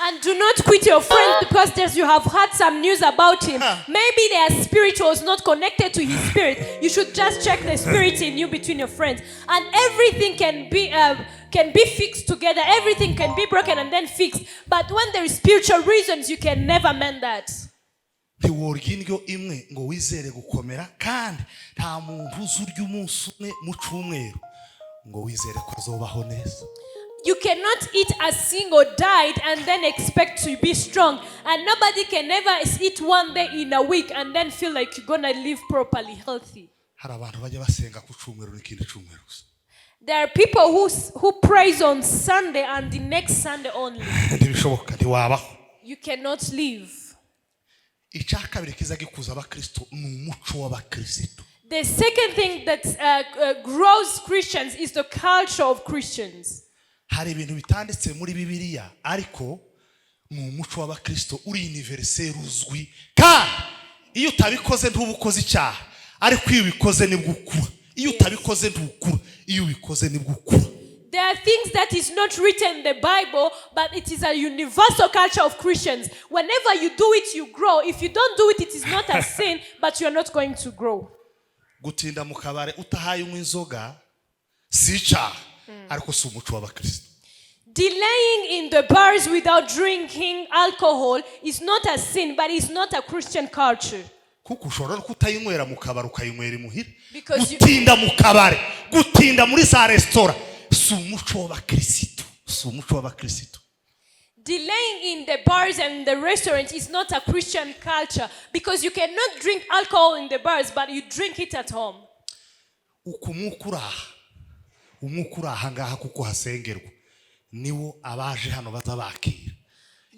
And do not quit your friend because you have heard some news about him. Maybe their spirit was not connected to his spirit. You should just check the spirit in you between your friends. And everything can be fixed together. Everything can be broken and then fixed. But when there is spiritual reasons, you can never mend that. ntiworya indyo imwe ngo wizere gukomera kandi nta muntu uzurya umunsi umwe mu cyumweru ngo wizere ko azobaho neza. You cannot eat a single diet and then expect to be strong. And nobody can ever eat one day in a week and then feel like you're going to live properly healthy. hari abantu bajya basenga ku cyumweru n'ikindi cyumweru gusa. There are people who praise on Sunday and the next Sunday only. ntibishoboka ntiwabaho. You cannot live. icya kabiri kiza gikuza abakristo ni umuco w'abakristo. The second thing that grows Christians is the culture of Christians. Hari ibintu bitanditse muri Bibiliya ariko mu umuco w'abakristo uri universel uzwi, kandi iyo utabikoze ntubukoze icyaha, ariko iyo ubikoze nibwo ukura. Iyo utabikoze ntukura, iyo ubikoze nibwo ukura. There are things that is not written in the Bible, but it is a universal culture of Christians. Whenever you do it, you grow. If you don't do it, it is not a sin, but you are not going to grow. Gutinda mu kabare utahaye unywa inzoga si icyaha, ariko si umuco w'abakristo. Delaying in the bars without drinking alcohol is not a sin, but it's not a Christian culture. Kuko ushobora kutayinywera mu kabare ukayinywera imuhira. Because Gutinda mu kabare, gutinda muri za restaurant, si umuco w'abakristo, si umuco w'abakristo. delaying in the bars and the restaurants is not a Christian culture, because you cannot drink alcohol in the bars, but you drink it at home. Umwuka uraha ngaha kuko hasengerwa niwo abaje hano baza bakira.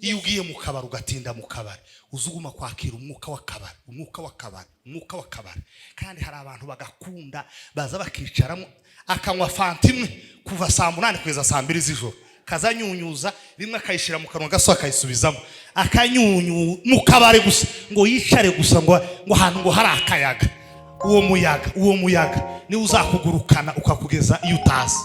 Iyo ugiye mu kabari ugatinda mu kabari, uzuguma kwakira umwuka w'akabari, umwuka w'akabari, umwuka w'akabari. Kandi hari abantu bagakunda baza bakicaramo akanywa fanta imwe kuva saa 8 kugeza saa 2 z'ijoro, kazanyunyuza rimwe akayishira mu kanwa gaso akayisubizamo, akanyunyu mu kabari gusa ngo yicare gusa ngo hantu ngo hari akayaga. Uwo muyaga ni uzakugurukana ukakugeza iyo utazi.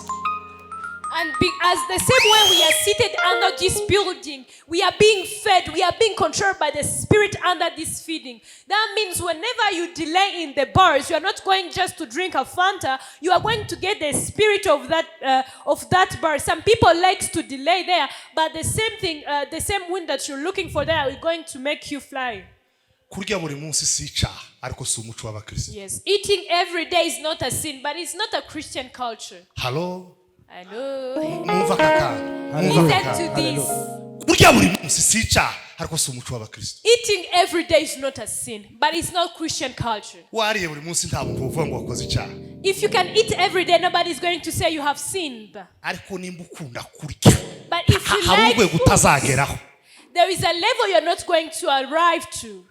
And as the same way we are seated under this building, we are being fed, we are being controlled by the Spirit under this feeding. That means whenever you delay in the bars, you are not going just to drink a Fanta, you are going to get the spirit of that bar. Some people like to delay there, but the same thing, the same wind that you're looking for there is going to make you fly. Kurya buri munsi si icyaha, ariko si umuco w'abakristo. Yes, eating every day is not a sin, but it's not a Christian culture. Hello? Hello. Mwumva kaka. Listen to this. Kurya buri munsi si icyaha, ariko si umuco w'abakristo. Eating every day is not a sin, but it's not Christian culture. Wariye buri munsi nta muntu uvuga ngo wakoze icyaha. If you can eat every day, nobody is going to say you have sinned. Ariko nimba ukunda kurya, But if you hari like urwego food, utazageraho. there is a level you're not going to arrive to.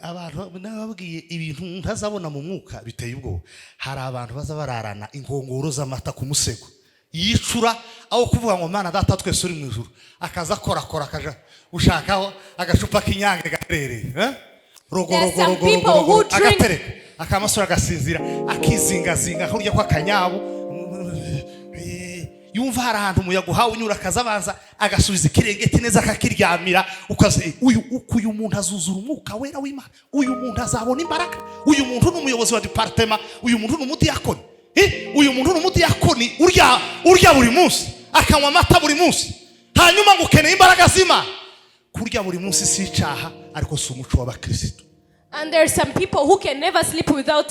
Abantu nababwiye ibintu ntazabona mu mwuka biteye ubwoba. Hari abantu baza bararana inkongoro z'amata ku musego, yicura aho kuvuga ngo Mana data twese uri mu ijuru, akaza kora akaja ushakaho agacupa k'inyange gaterereye, rogoro agatereka akamasura agasinzira akizingazinga kurya kwa kanyabu. Yumva hari ahantu umuyaga uhawe unyura akazabanza agasubiza ikirengeti neza akakiryamira, ukaze uyu muntu azuzura umwuka wera w'Imana, uyu muntu azabona imbaraga, uyu muntu n'umuyobozi wa departement, uyu muntu n'umudiyakoni, uyu muntu n'umudiyakoni urya buri munsi akanywa amata buri munsi, hanyuma ngo ukeneye imbaraga z'Imana. Kurya buri munsi si icyaha, ariko si umuco w'abakristo. And there are some people who can never sleep without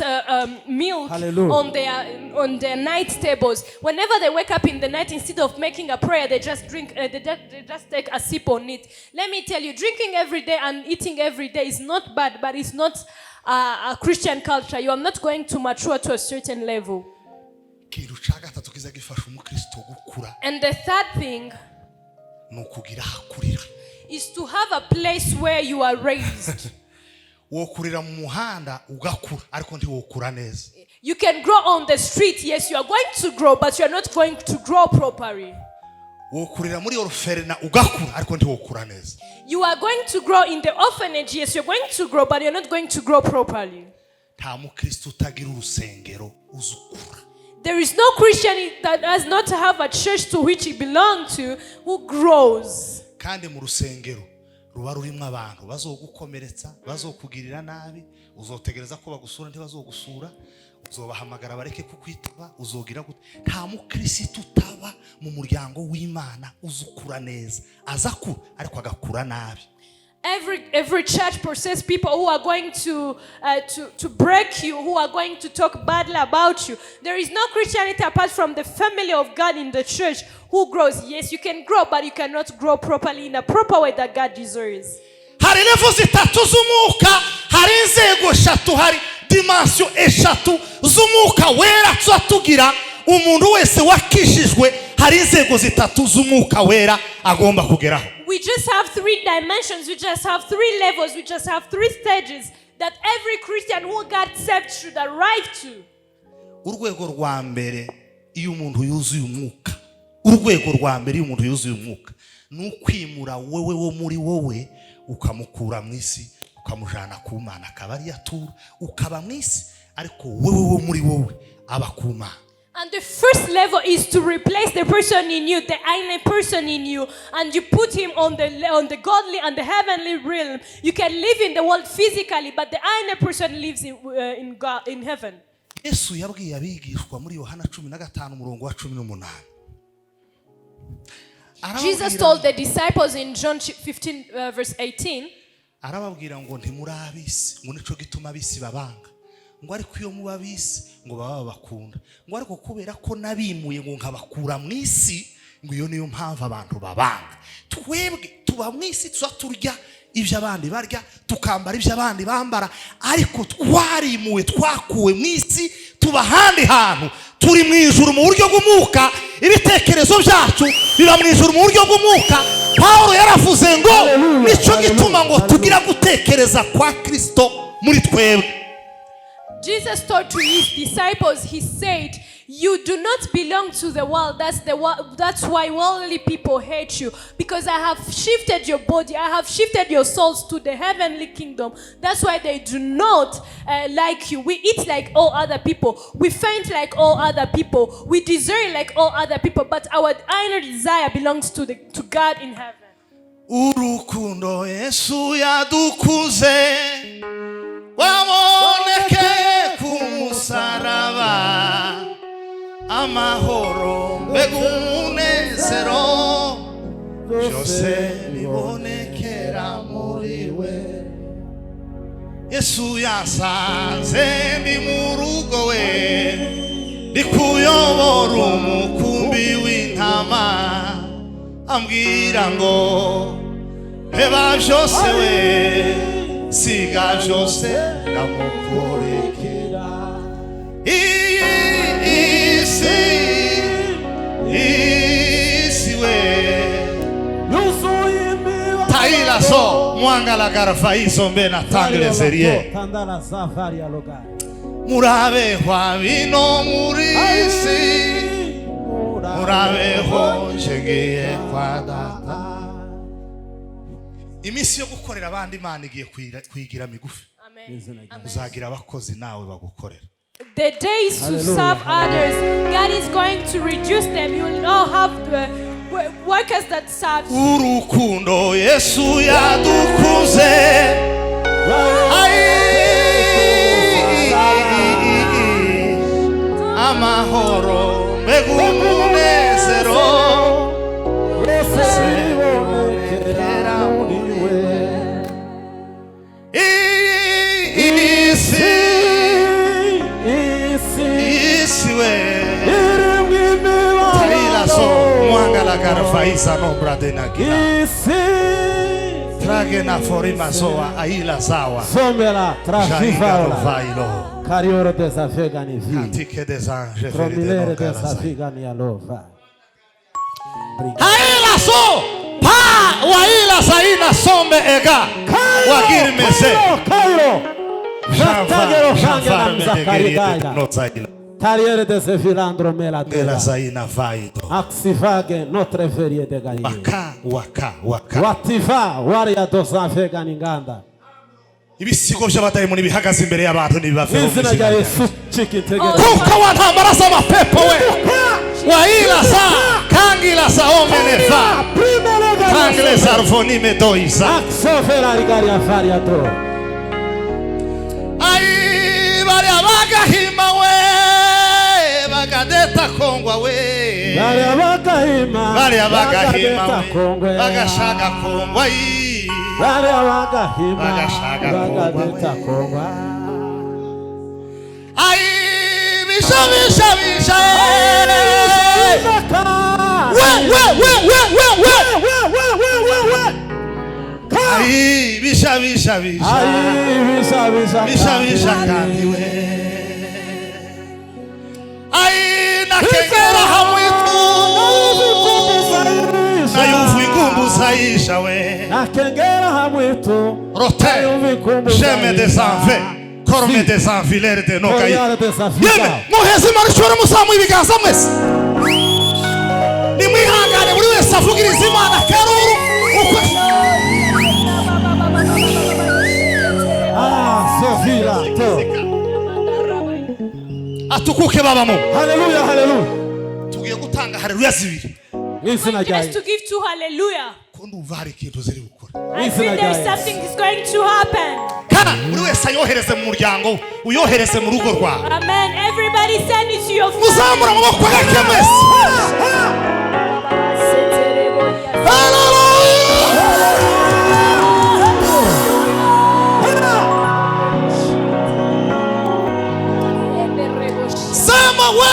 milk on their night tables. Whenever they wake up in the night, instead of making a prayer, they just drink. They just take a sip on it. Let me tell you, drinking every day and eating every day is not bad, but it's not a Christian culture. You are not going to mature to a certain level. And the third thing is to have a place where you are raised. Wokurira mu muhanda ugakura, ariko ntiwokura neza. You can grow on the street, yes, you are going to grow, but you are not going to grow properly. Wokurira muri orphelina ugakura, ariko ntiwokura neza. You are going to grow in the orphanage, yes, you're going to grow, but you're not going to grow properly. Nta mukristo utagira urusengero uzukura. There is no Christian that does not have a church to which he belongs to who grows. Kandi mu rusengero ruba rurimo abantu bazogukomeretsa, bazokugirira nabi, uzotegereza ko bagusura ntibazogusura, uzobahamagara bareke kukwitaba, uzogira gute. Nta mukristo utaba mu muryango w'Imana uzukura neza, azakura ariko agakura nabi. Every church possesses people who are going to break you, who are going to talk badly about you. There is no Christianity apart from the family of God in the church who grows. Yes, you can grow, but you cannot grow properly in a proper way that God deserves. Hari level zitatu z'umwuka, hari inzego eshatu, hari dimension eshatu z'umwuka wera tugira. Umuntu wese wakishijwe hari inzego zitatu z'umwuka wera agomba kugeraho. we just have 3 dimensions, we just have 3 levels, we just have 3 stages that every Christian who got saved should arrive to. Urwego rwa mbere iyo umuntu yuzuye umwuka. Urwego rwa mbere iyo umuntu yuzuye umwuka nukwimura wewe wo muri wowe ukamukura mu isi ukamujana ku Mana akaba ari yatura ukaba mu isi ariko wewe wo muri wowe aba ku Mana. And the first level is to replace the person in you, the inner person in you, and you put him on the godly and the heavenly realm. You can live in the world physically, but the inner person lives in God, in heaven. Yesu yabwiye abigishwa muri Yohana 15 umurongo wa 18. Jesus told the disciples in John 15 verse 18. Arababwira ngo ntimurabisi ngo nico gituma abisi babanga. Ngo ariko iyo mubabisi ngo baba bakunda. Ngo ariko kubera ko nabimuye ngo nkabakura mu isi ngo iyo niyo mpamvu abantu babanga. Twebwe tuba mu isi tuzaturya ibyo abandi barya tukambara ibyo abandi bambara ariko twarimuwe twakuwe mu isi tuba handi hantu turi mu ijuru mu buryo bw'umwuka ibitekerezo byacu biba mu ijuru mu buryo bw'umwuka. Paulo yaravuze ngo nico gituma ngo tugira gutekereza kwa Kristo muri twebwe. Jesus told to his disciples, he said, you do not belong to the world. That's why worldly people hate you. Because I have shifted your body. I have shifted your souls to the heavenly kingdom. That's why they do not like you. We eat like all other people. We faint like all other people. We desire like all other people. But our inner desire belongs to God in heaven. Urukundo Yesu yadukuze wabonekeye kumusaraba amahoro begunezero byose bibonekera muri we. Yesu yasanze ndi mu rugo we ndikuyobora umukumbi w'intama ambwira ngo heba byose we siga byose ndamukorekera. Isi we taila so mwangala garafaiso mbena tangle serie murabe hwa bino murisi murabe ho shegeye kwa data. Imisi yo gukorera abandi Imana igiye kwigira migufi. Uzagira abakozi nawe bagukorera. The days to serve others, God is going to reduce them. You will now have the workers that serve. Urukundo Yesu yadukuze amahoro begunezero la garfaisa no bradena gila trage na forima soa aila sawa somela trafiva vailo carioro desafega ni vi antike desange promilere desafega ni alova aila so pa waila saina sombe ega wagirmese Cairo Jantagero shangela mzakarigaida no zaila Tariere de Sefilandro mela della zaina vaido Axifage notre ferie de Galilei waka Watifa waria dosa fega ninganda ibisigo by'abadayimoni bihagaze imbere y'abantu nibibavemo izina rya Yesu cikitege kuko wantambara sama pepo we waila sa kangila sa omenefa kangle zarvoni medoisa Axofera rigaria faria to ai varia bagahima we bagadeta kongwa we varia bagahima we bagashaga kongwa yi varia bagahima bagadeta kongwa ai bisha ai bisha kandi we ai nakengera hamwe tu na yufu Kumbuzaisha we. Akengera hamweto. Rote. J'aime des envies. Corme des envies de Nokai. Yeme. Muhezi marishora musamu ibiganza mwese. Nimwihangane buri wese avugiriza Imana karuru. Sofira. Atukuke baba mu. Hallelujah, hallelujah. Tugiye gutanga haleluya zibiri. Mwizina rya Just to give two hallelujah. Ko ndumva hari ikintu ziri gukora. I feel there's something is going to happen. Kana buri wese ayohereze mu muryango, uyohereze mu rugo rwawe. Amen. Everybody send it to your family. Muzamura amaboko yake mwese. Sema we.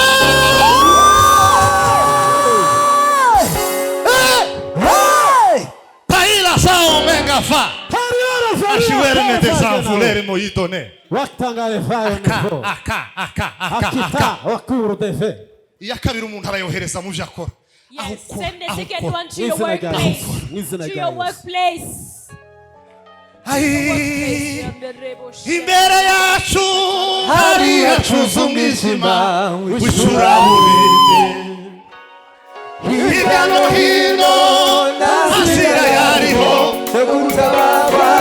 Taila sao menga fa. Ashiwere des enfulere moyitone. Waktangale fayo mko. Akita wakuru tefe. Yakabira umuntu arayohereza mu jakora. Yes, send the second one to your workplace. To your workplace. Ai. Imbere yacu hari hacuza umwijima wishura burinde. Hirya no hino hasigaye hariho gutabara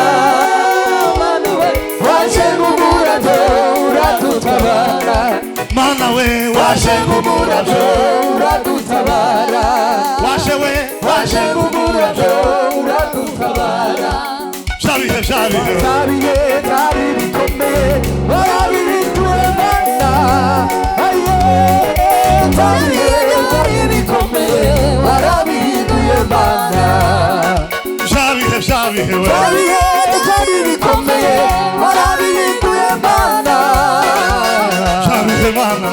waje ngumurato uratutabara Mana we waje ngumurato uratutabara waje ngumurato uratutabara Shabihe tabiye bikomeye warabihinduye Mana aye tabiye bikomeye warabihinduye Mana Shabihe we tabiye bikomeye warabihinduye Mana Shabihe Mana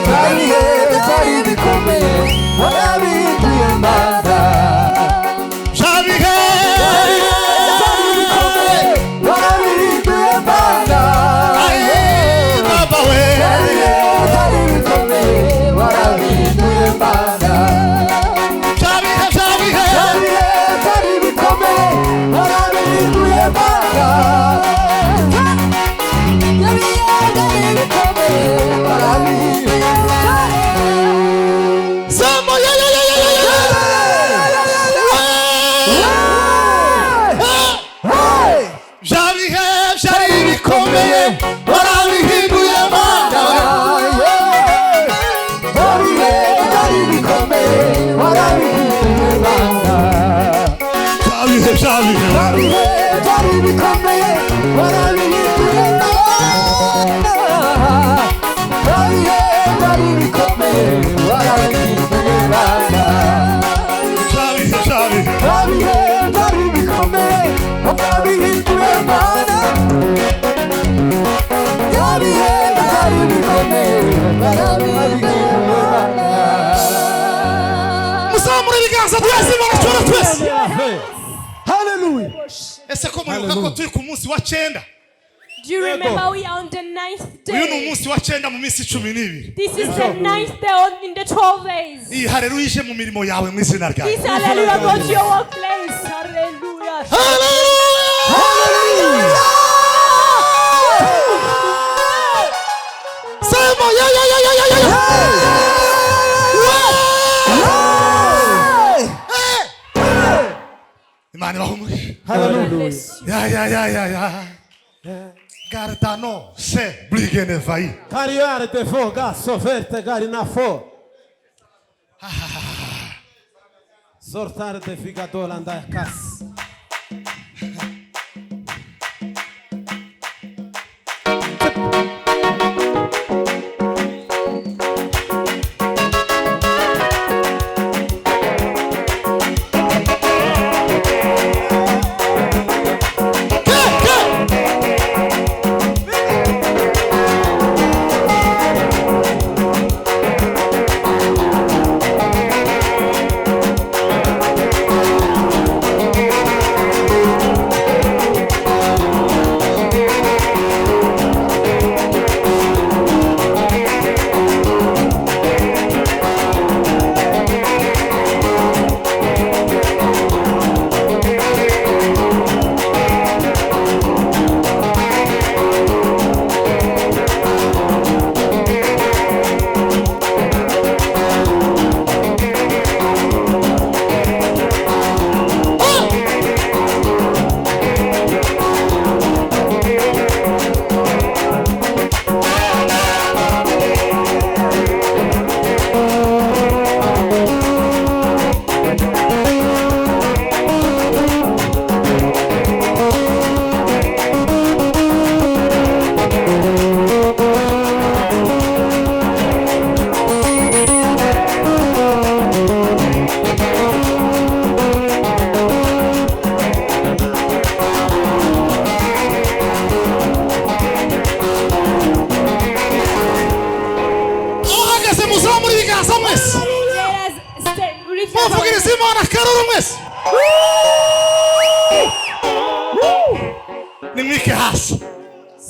tabiye bikomeye warabihinduye Mana Shabihe Baba we Hallelujah. Ese ko muribuka ko turi ku munsi wa 9? Do you remember we are on the 9th Uyu ni day? umunsi wa 9 mu minsi 12. This is the 9th day in the 12 days. Iyi haleluya ije mu mirimo yawe mu izina rya This hallelujah go to your workplace. Hallelujah. Hallelujah. Sema ya. Imani bahumugisha. Hallelujah. Ya. Gardano se bligene vai. Cariare te foga, soferte cari na fo. Sortare te figadola andai a casa.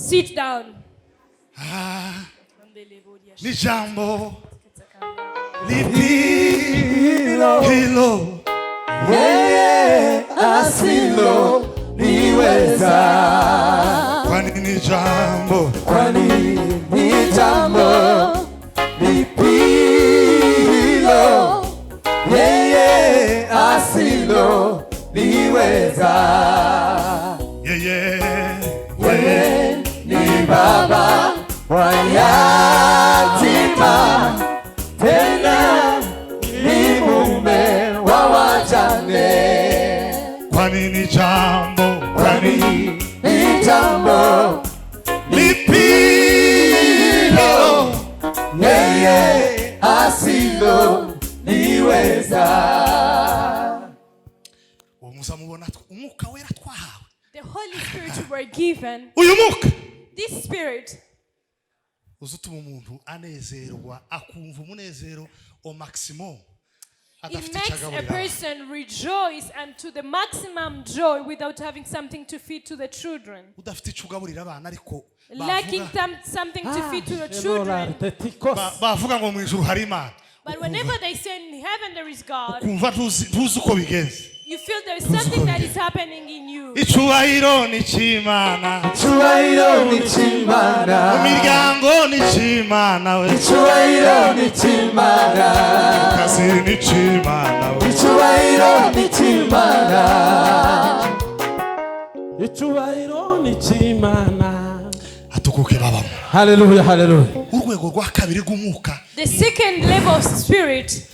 Sit down. Ni jambo lipilo hilo yeye asilo liweza, kwani ni jambo kwani ni jambo lipilo yeye asilo liweza. yeye Ni baba wa yatima, tena ni mume wa wajane, kwani ni jambo kwani ni jambo lipilo yeye asilo liweza. uwo muzamubona umwuka wera twahawe. The Holy Spirit we were given. Uyu mwuka This Spirit uzutuma umuntu anezerwa akumva umunezero au maximum. it makes a person rejoice and to the maximum joy without having something to feed to the children. udafite icyo ugaburira abana ariko Lacking something to feed to the children. bavuga ngo mu ijuru hari Imana, But whenever they say in heaven there is God, kumva ntuzi uko bigenze. you feel there is something that is happening in you. Icyubahiro ni cy'Imana, Icyubahiro ni cy'Imana, imiryango ni cy'Imana we, icyubahiro ni cy'Imana, akazi ni cy'Imana we, icyubahiro ni cy'Imana, icyubahiro ni cy'Imana. atukuke babamo. haleluya haleluya. Urwego rwa kabiri rw'umwuka The second level of spirit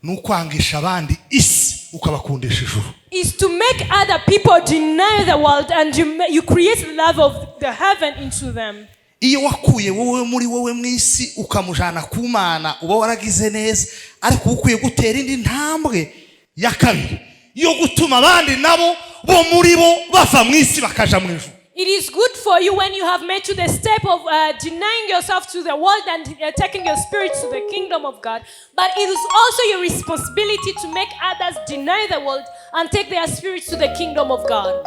ni ukwangisha abandi isi ukabakundisha ijuru. is to make other people deny the world and you create love of the heaven into them. Iyo wakuye wowe muri wowe mu isi ukamujana ku Mana uba waragize neza, ariko ukwiye gutera indi ntambwe ya kabiri yo gutuma abandi nabo bo muri bo bava mu isi bakaja mu ijuru. It is good for you when you have made to the step of denying yourself to the world and taking your spirit to the kingdom of God. But it is also your responsibility to make others deny the world and take their spirits to the kingdom of God.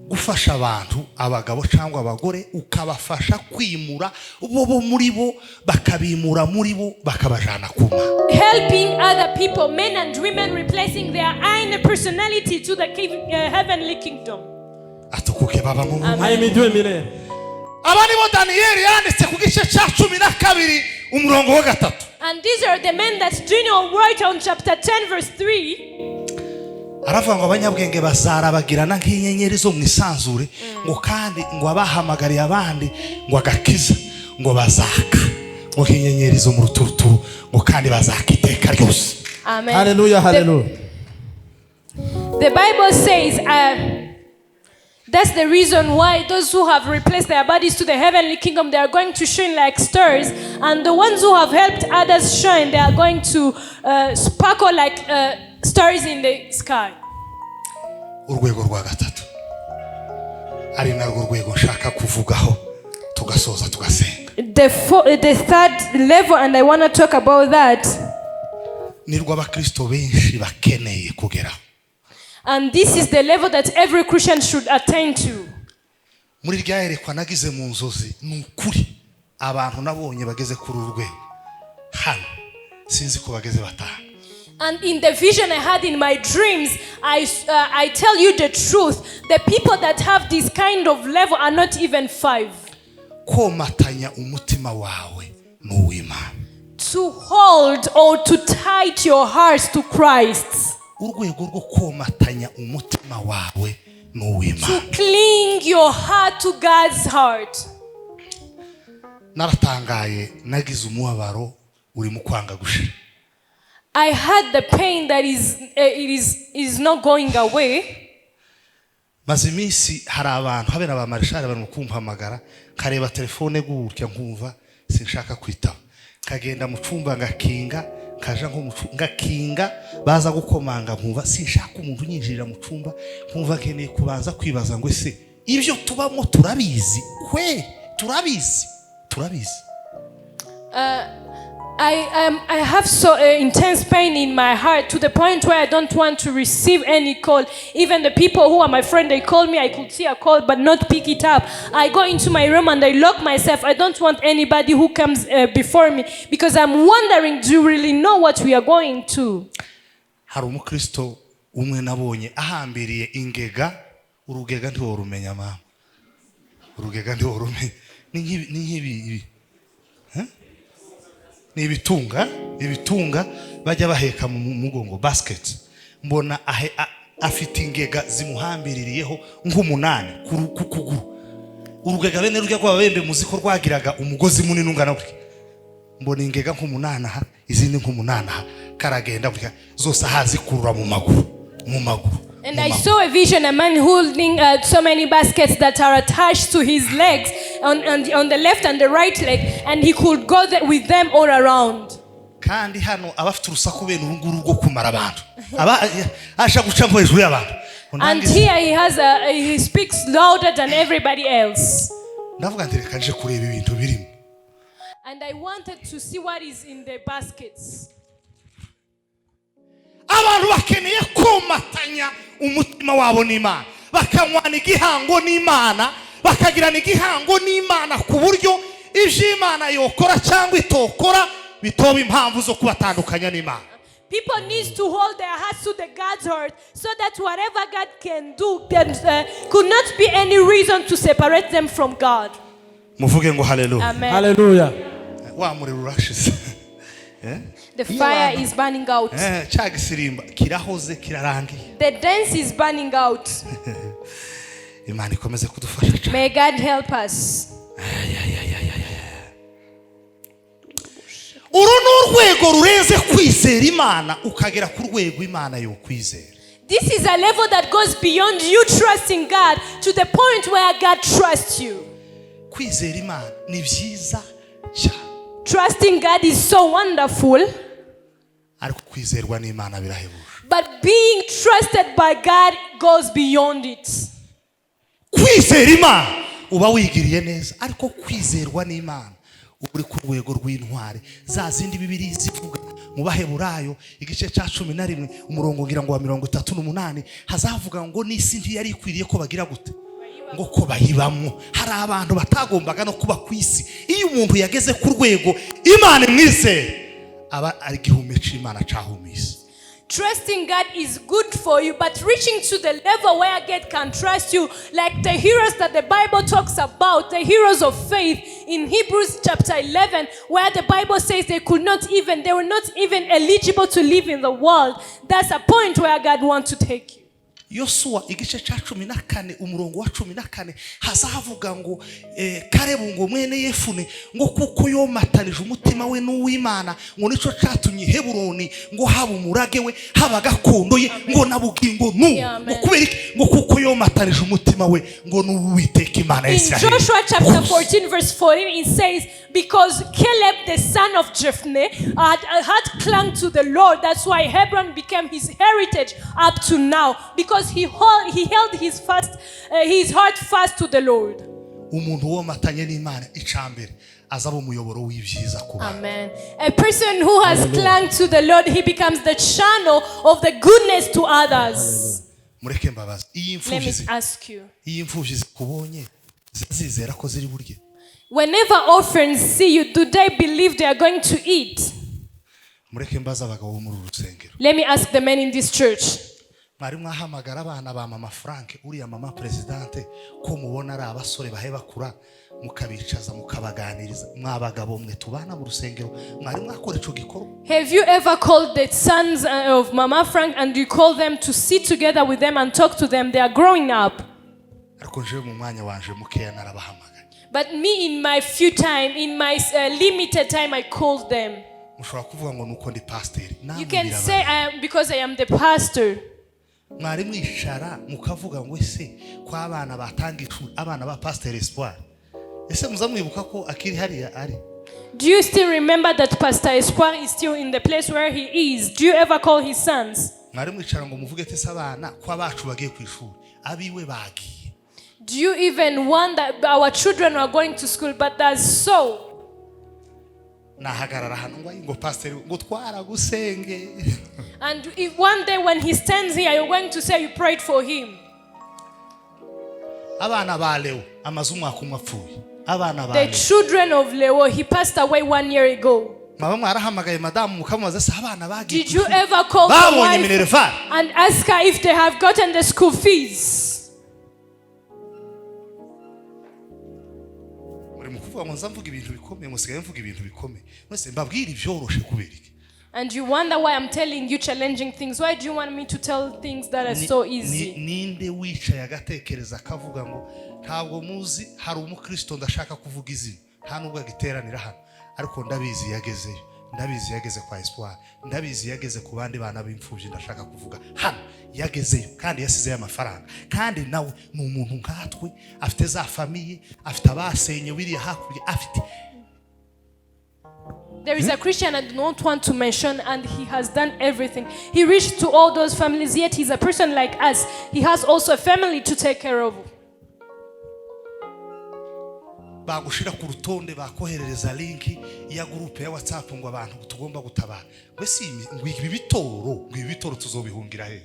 Gufasha abantu abagabo cyangwa abagore ukabafasha kwimura bo muri bo bakabimura muri bo bakabajana ku Mana. Helping other people, men and women, replacing their inner personality to the heavenly kingdom. Atukuke baba mu Ahimidiwe milele. aba nibo Daniyeli yanditse ku gice cya 12 umurongo wa 3. And these are the men that Daniel wrote on chapter 10 verse 3. Aravuga ngo abanyabwenge bazarabagirana nk'inyenyeri zo mu isanzure, ngo kandi ngo abahamagariye abandi ngo agakiza ngo bazaka ngo nk'inyenyeri zo mu ruturuturu ngo kandi bazaka iteka ryose. Amen. Haleluya haleluya. The Bible says that's the reason why those who have replaced their bodies to the heavenly kingdom, they are going to shine like stars. And the ones who have helped others shine, they are going to sparkle like stars in the sky. Urwego rwa 3 ari narwo rwego nshaka kuvugaho tugasoza tugasenga. The third level, and I want to talk about that. Nirwo abakristo benshi bakeneye kugeraho. And this is the level that every Christian should attain to. Muri ryayerekwa nagize mu nzozi n'ukuri abantu nabonye bageze kuri urwego hano sinzi ko bageze batanu. And in the vision I had in my dreams, I tell you the truth, the people that have this kind of level are not even 5. Komatanya umutima wawe n'uw'Imana. To hold or to tie your hearts to Christ. Urwego rwo komatanya umutima wawe n'uw'Imana. To cling your heart to God's heart. Naratangaye nagize umubabaro uri mu kwanga gushira. I had the pain that is not going away. Maze iminsi hari abantu habe na Marshal bari mu kumpamagara kareba telefone gutya nkumva sinshaka kwitaba. Kagenda mu cyumba ngakinga kaja nko ngakinga baza gukomanga nkumva sinshaka umuntu nyinjirira mu cyumba nkumva keneye kubanza kwibaza ngo ese ibyo tubamo turabizi kwe turabizi. I have so intense pain in my heart to the point where I don't want to receive any call. Even the people who are my friend, they call me, I could see a call but not pick it up. I go into my room and I lock myself. I don't want anybody who comes before me because I'm wondering, do you really know what we are going to? Hari umukristo umwe nabonye ahambiriye ingega, urugega ntiwo rumenya mama. Urugega ntiwo rumenya. Ni nk'ibi ni ibitunga bajya baheka mu mugongo basket. Mbona afite ingega zimuhambiririyeho nk'umunani ku kuguru. Urugega bene rujya kwa bembe muziko rwagiraga umugozi munini ungana gutya. Mbona ingega nk'umunani aha, izindi nk'umunani aha, karagenda gutya zose hazikurura mu maguru. And I saw a vision, a man holding so many baskets that are attached to his legs on the left and the right leg, and he could go with them all around. Kandi hano abafite urusaku bene urunguru rwo kumara abantu. Asha guca ngo hejuru y'abantu. And here he speaks louder than everybody else. Ndavuga nti reka nje kureba ibintu birimo. And I wanted to see what is in the baskets. Abantu bakeneye kumatanya umutima wabo n'Imana, bakanywana igihango n'Imana, bakagirana igihango n'Imana ku buryo ivyo Imana yokora cyangwa itokora bitoba impamvu zo kubatandukanya n'Imana. People need to hold their hearts to the God's heart so that whatever God can do could not be any reason to separate them from God. Muvuge ngo hallelujah. Amen. Hallelujah. Wa muri rushes. The fire is burning out. Cyagisirimba kirahoze kirarangiye. The dance is burning out. Imana ikomeze kudufasha. May God help us. Uru n'urwego rurenze kwizera Imana ukagera ku rwego Imana yo kwizera. This is a level that goes beyond you trusting God to the point where God trusts you. Kwizera Imana ni byiza cyane. Trusting God is so wonderful. Ariko kwizerwa n'Imana birahebuje. But being trusted by God goes beyond it. Kwizera Imana uba wigiriye neza, ariko kwizerwa n'Imana uri ku rwego rw'intware. Za zindi Bibiliya zivuga mu Baheburayo igice cya 11 umurongo ngira ngo wa 38 hazavuga ngo n'isi ntiyari ikwiriye ko bagira gute ngo ko bayibamwo. Hari abantu batagombaga no kuba ku isi. Iyo umuntu yageze ku rwego Imana imwizeye aba ari gihume c'Imana cahumise. Trusting God is good for you, but reaching to the level where God can trust you, like the heroes that the Bible talks about, the heroes of faith in Hebrews chapter 11, where the Bible says they were not even eligible to live in the world. That's a point where God wants to take you. Yosuwa igice cya 14 umurongo wa 14 hazavuga ngo Karebu ngo mwene Yefune ngo kuko yomatanije umutima we n'uw'Imana ngo nico catumye Heburoni ngo haba umurage we haba gakondo ye ngo nabugingo ngo kubera ngo kuko yomatanije umutima we ngo n'uwiteka Imana Israel. In Joshua chapter 14 verse 14 it says, because Caleb the son of Jephunneh had clung to the Lord, that's why Hebron became his heritage up to now, because he held his heart fast to the Lord. Umuntu wo matanye n'Imana icambere azaba umuyoboro w'ibyiza kuba. Amen. A person who has clung to the Lord, he becomes the channel of the goodness to others. Mureke mbabaza Let me ask you, iyi imfuvyi zikubonye zizera ko ziri burye. whenever orphans see you, do they believe they are going to eat? Mureke mbaza abagabo muri urusengero. Let me ask the men in this church. Mwari mwahamagara abana ba mama Frank uriya mama presidente ko mubona ari abasore baheba kura mukabicaza mukabaganiriza mwabagabo mwe tubana mu rusengero mwari mwakora ico gikorwa. Have you ever called the sons of Mama Frank and you call them to sit together with them and talk to them? They are growing up. Ariko nje mu mwanya wanje mukeya narabahamagara. But me in my limited time I called them. Mushobora kuvuga ngo nuko ndi pastor. You can say because I am the pastor. Mwari mwishara mukavuga ngo ese kwa abana batanga ishuri abana ba Pastor Espoir. Ese muzamwibuka ko akiri hariya ari? Do you still remember that Pastor Espoir is still in the place where he is? Do you ever call his sons? Mwari mwishara ngo muvuge ese abana kwa bacu bagiye ku ishuri abiwe bagiye. Do you even want that our children are going to school, but that's so? nahagarara hano ngo pastor ngo twaragusenge. And if one day when he stands here, you're going to say you prayed for him. Abana ba Leo amazu umwaka umwe apfuye. Abana ba The children of Leo, he passed away 1 year ago. Mama mwarahamagaye madamu mukamubaza se abana bagiye. Did you ever call the wife wife and ask her if they have gotten the school fees? muri mukuvuga ngo nzamvuga ibintu bikomeye musigaye mvuga ibintu bikomeye. Mwese mbabwira ibyoroshe kubereke. And you wonder why I'm telling you challenging things. Why do you want me to tell things that are so easy? Ninde wicaye agatekereza akavuga ngo ntabwo muzi hari umukristo ndashaka kuvuga izina nta nubwo agiteranira hano ariko ndabizi yagezeyo, ndabizi yageze kwa Espoir, ndabizi yageze ku bandi bana b'imfubyi ndashaka kuvuga hano yagezeyo kandi yasizeyo amafaranga kandi nawe ni umuntu nkatwe afite za famiye afite abasenye wiriya hakurya afite. There is a Christian I do not want to mention, and he has done everything. He reached to all those families, yet he's a person like us. He has also a family to take care of. Bagushira ku rutonde bakoherereza link ya group ya WhatsApp ngo abantu tugomba gutabara. Wese ibi bitoro tuzobihungira he.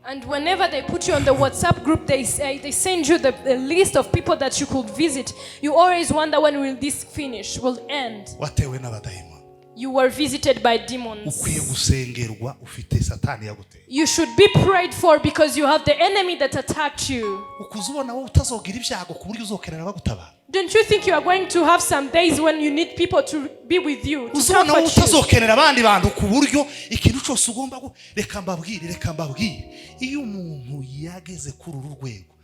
And whenever they put you on the WhatsApp group, they send you the list of people that you could visit. You always wonder when will this finish, will end. Watewe n'abadayimoni. You were visited by demons. Ukwiye gusengerwa ufite satani yaguteye. You should be prayed for because you have the enemy that attacked you. Ukuzubona wowe utazogira ibyago ku buryo uzokenera bagutabara. Don't you think you are going to have some days when you need people to be with you, to uzubona wowe comfort you? utazokenera abandi bantu ku buryo ikintu cyose ugomba reka mbabwire iyo umuntu yageze kuri uru rwego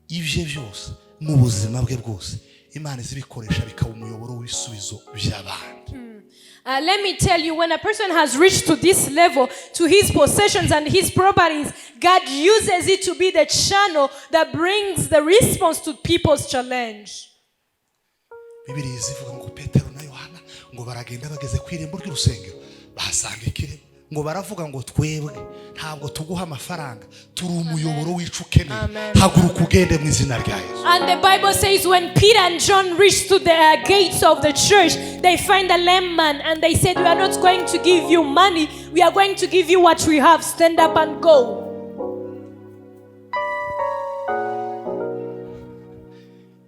ibye byose mu buzima bwe bwose Imana izibikoresha bikaba umuyoboro w'ibisubizo by'abandi. Let me tell you, when a person has reached to this level, to his possessions and his properties, God uses it to be the channel that brings the response to people's challenge. Bibiliya izivuga ngo Petero na Yohana ngo baragenda bageze ku irembo ry'urusengero bahasanga ikirema ngo baravuga ngo twebwe ntabwo tuguha amafaranga turi umuyoboro w'icukeneye haguruka ugende mu izina rya Yesu. And the Bible says when Peter and John reached to the gates of the church, they find a lame man and they said, we are not going to give you money, we are going to give you what we have. Stand up and go.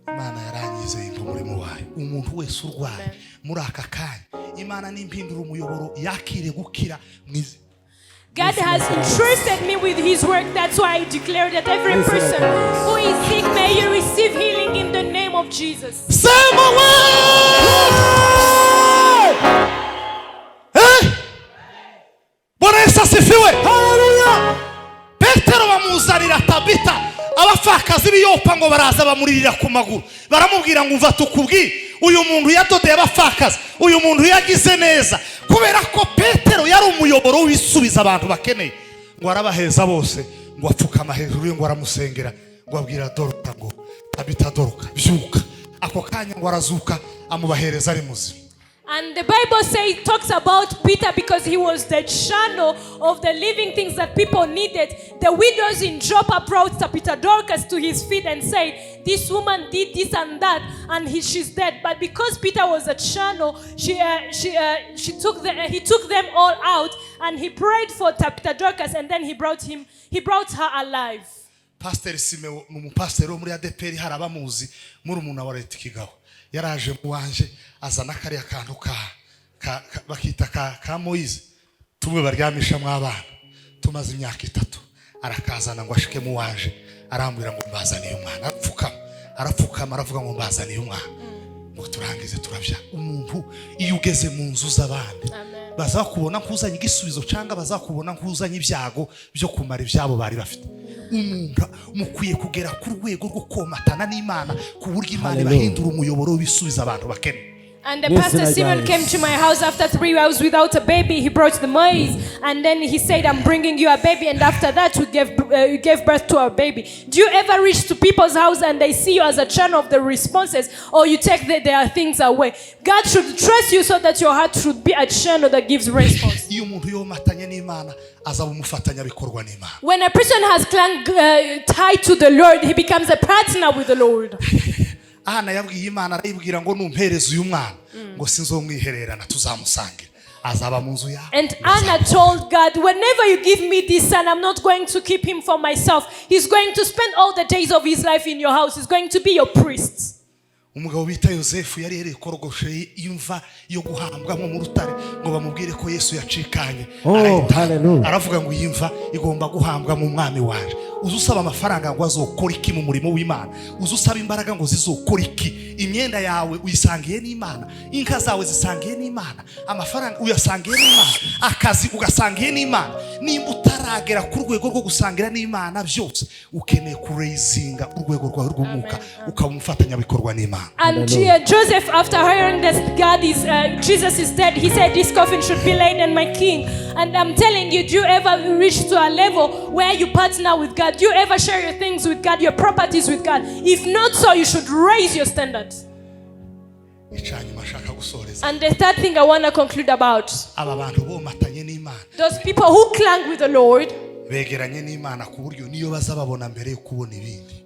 Imana yarangize umurimo wayo. Umuntu wese urwaye muri aka kanya Imana nimpindura umuyoboro yakire gukira mwize. God has entrusted me with his work. That's why I declare that every person who is sick, may you receive healing in the name of Jesus. Sema Bwana Yesu asifiwe. Haleluya. Petero bamuzanira Tabita abafakazi biyopa ngo baraza bamuririra ku maguru baramubwira ngo umva tukubwire uyu muntu yadodeye abafakazi uyu muntu yagize neza kubera ko Petero yari umuyoboro w'isubiza abantu bakeneye ngo arabaheza bose ngo apfukama hejuru ngo aramusengera ngo abwira Doroka ngo Tabita Doroka byuka ako kanya ngo arazuka amubahereza ari muzima. And the Bible says, talks about Peter because he was the channel of the living things that people needed. The widows in Joppa approached Peter Dorcas to his feet and said, this woman did this and that, and she's dead. But because Peter was a channel, he took them all out, and he prayed for Peter Dorcas, and then he brought her alive. Pastor Simeo n'umupasiteri wo muri ADPR harabamuzi muri umuntu wa Leta Kigaho yaraje mu wanje azana kariya kantu bakita ka Moise tumwe baryamisha mu abana tumaze imyaka 3 arakazana ngo ashike mu wanje arambwira ngo mbazaniye umwana arapfukama aravuga ngo mbazaniye umwana ngo turangize turabya. Umuntu iyo ugeze mu nzu z'abandi bazakubona nkuzanye igisubizo cyangwa bazakubona nkuzanye ibyago byo kumara ibyabo bari bafite. Umuntu mukwiye kugera ku rwego rwo komatana n'Imana ku buryo Imana bahindura umuyoboro w'ibisubizo abantu bakeneye. And the Pastor Simon came to my house after 3 hours without a baby. He brought the maize, and then he said, I'm bringing you a baby. And after that, we gave birth to our baby. Do you ever reach to people's house and they see you as a channel of the responses, or you take their things away? God should trust you so that your heart should be a channel that gives response. When a person has clung tight to the Lord, he becomes a partner with the Lord. Ana yabwiye Imana arayibwira ngo numpereze uyu mwana ngo sinzomwihererana tuzamusangira azaba mu nzu yawe. And Anna told God, whenever you give me this son, I'm not going to keep him for myself. He's going to spend all the days of his life in your house. He's going to be your priest. Umugabo bita Yosefu yari yerekorogoshe imva yo guhambwa mu rutare ngo bamubwire ko Yesu yacikanye. Aravuga ngo yimva igomba guhambwa mu mwami waje. Uzusaba amafaranga ngo azokora iki mu murimo w'Imana. Uzusaba imbaraga ngo zizokora iki. Imyenda yawe uyisangiye n'Imana. Inka zawe zisangiye n'Imana. Amafaranga uyasangiye n'Imana. Akazi ugasangiye n'Imana. Nimba utaragera ku rwego rwo gusangira n'Imana byose ukeneye kuraisinga urwego rwawe rw'umwuka ukaba umufatanya bikorwa n'Imana. And Joseph, after hearing that Jesus is dead, he said, this coffin should be laid in my king. And I'm telling you, do you ever reach to a level where you partner with God? Do you ever share your things with God, your properties with God? If not so, you should raise your standards. And the third thing I want to conclude about, those people who clung with the Lord,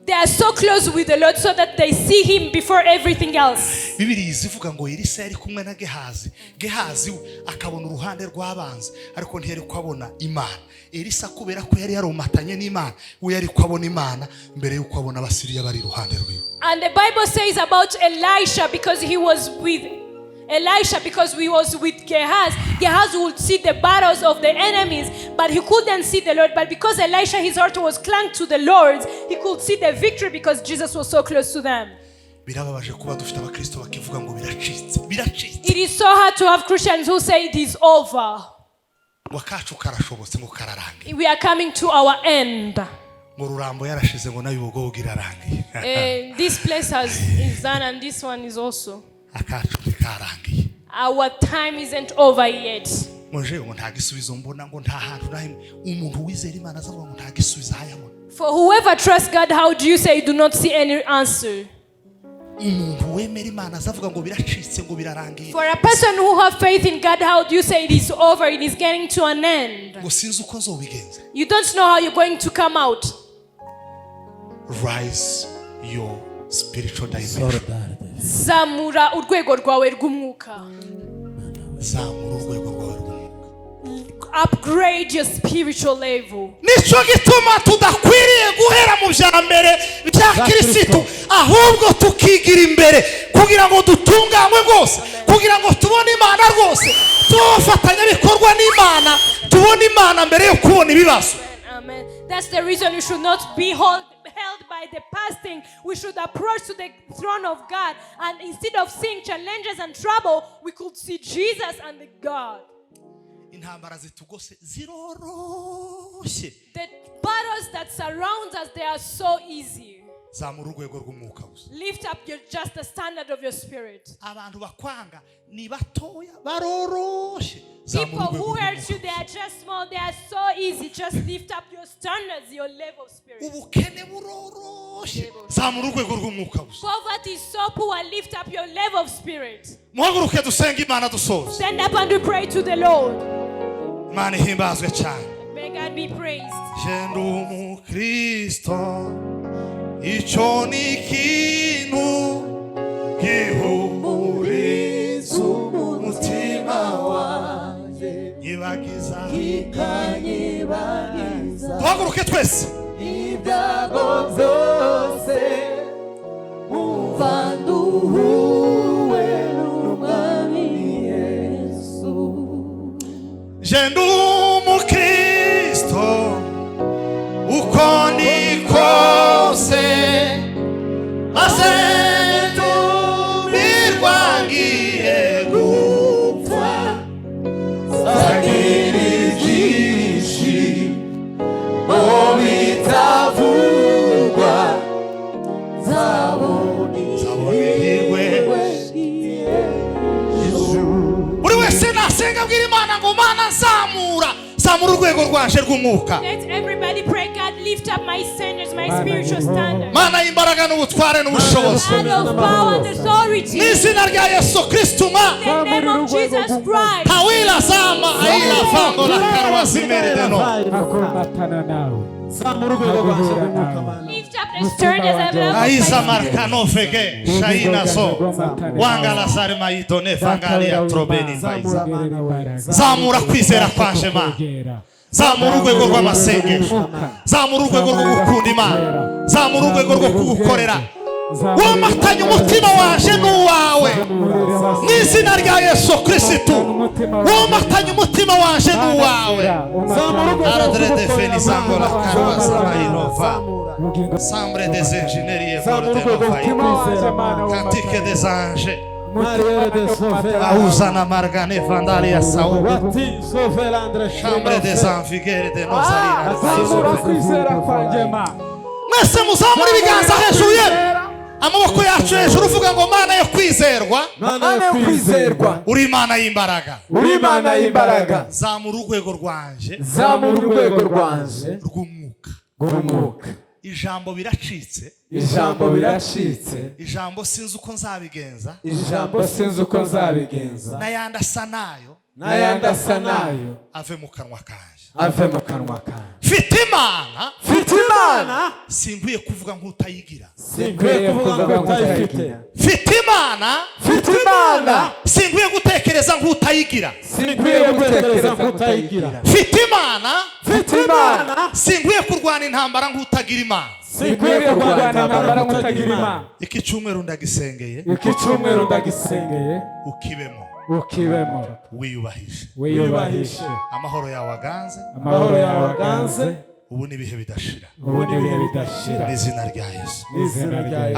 they are so close with the Lord so that they see him before everything else. And the Bible says about Elisha, because he was with Gehazi. Gehazi would see the battles of the enemies, but he couldn't see the Lord. But because Elisha, his heart was clung to the Lord, he could see the victory because Jesus was so close to them. It is so hard to have Christians who say it is over. We are coming to our end. This place is done and this one is also. Our time isn't over yet. For whoever trusts God, how do you say you do not see any answer? For a person who has faith in God, how do you say it is over, it is getting to an end? You don't know how you're going to come out. Rise your spiritual dimension. Zamura urwego rwawe rw'umwuka. Upgrade your spiritual level. Nico gituma tudakwiriye guhera mu byambere bya Kristo ahubwo tukigira imbere kugira ngo dutunganywe rwose kugira ngo tubone Imana rwose tufatanya bikorwa n'Imana tubone Imana mbere yo kubona ibibazo. Amen. That's the reason you should not be held by the past thing. We should approach to the throne of God, and instead of seeing challenges and trouble, we could see Jesus and the God. The battles that surround us, they are so easy. Lift up just the standard of your spirit. People who hurt you, they are just small, they are so easy. Just lift up your standards, your level of spirit. Poverty is so poor, lift up your level of spirit. Stand up and we pray to the Lord. May God be praised. Icho ni kinu gihumuriza umutima wanjye ikanyibagiza tuhaguruke twese ibyago byose umva nduhuwe n'umwami Yesu je ndi umukristo uko ndi kose asentumirwangiye gupfa sagirijishi bitavugwa zaboniriwe buri wese nasenga abwira Imana ngo Mana zamura urwego rwaje rw'umwuka. Let everybody pray, God, lift up my standards, my spiritual standards. Mana imbaraga n'ubutware n'ubushobozi. Man of power and authority. authority. n'izina rya Yesu Kristo In the name of Jesus Christ. hawila zama aila fango la karwa simeredeno. Lift up the stern as I love Aisa markano fege shaina so wangala sare maito ne fangalia trobeni faiza. Zamura kwizera kwanje ma. Zamura urwego rw'amasengesho. Zamura urwego rwo gukunda Imana. Zamura urwego rwo kugukorera. Womatanya umutima wanje n'uwawe n'izina rya Yesu Kristo. Womatanya umutima wanje n'uwawe. Aradre de fenizango la karwa samairova. Sambre des ingénieries cantique des anges. Auzana margane vandalia saúde. Chambre des anfigueres de Nozarina. Mwese muzamura ibiganza hejuru ye. Amaboko yacu hejuru uvuga ngo Mana yo kwizerwa. Mana yo kwizerwa. Uri Imana y'imbaraga. Uri Imana y'imbaraga. Zamura urwego rwanje. Zamura urwego rwanje. Rw'umwuka. Ijambo biracitse. Ijambo biracitse. Ijambo sinzi uko nzabigenza. Ijambo sinzi uko nzabigenza. N'ayandi asa nayo. N'ayandi asa nayo. Ave mu kanwa kanje. Ave mu kanwa kanje. Mfite Imana. Mfite Imana. Sinkwiye kuvuga nk'utayigira. Sinkwiye kuvuga nk'utayifite. Mfite Imana. Mfite Imana. Sinkwiye gutekereza nk'utayigira. Sinkwiye gutekereza nk'utayigira. Mfite Imana. Mfite Imana. Sinkwiye kurwana intambara nk'utagira Imana. Sinkwiye kurwana intambara nk'utagira Imana. Iki cyumweru ndagisengeye. Iki cyumweru ndagisengeye. Ukibemo. Ukibemo. Wiyubahishe. Wiyubahishe. Amahoro yawe aganze. Amahoro yawe aganze. Ubu n'ibihe bidashira. Ubu n'ibihe bidashira. N'izina rya Yesu. N'izina rya Yesu.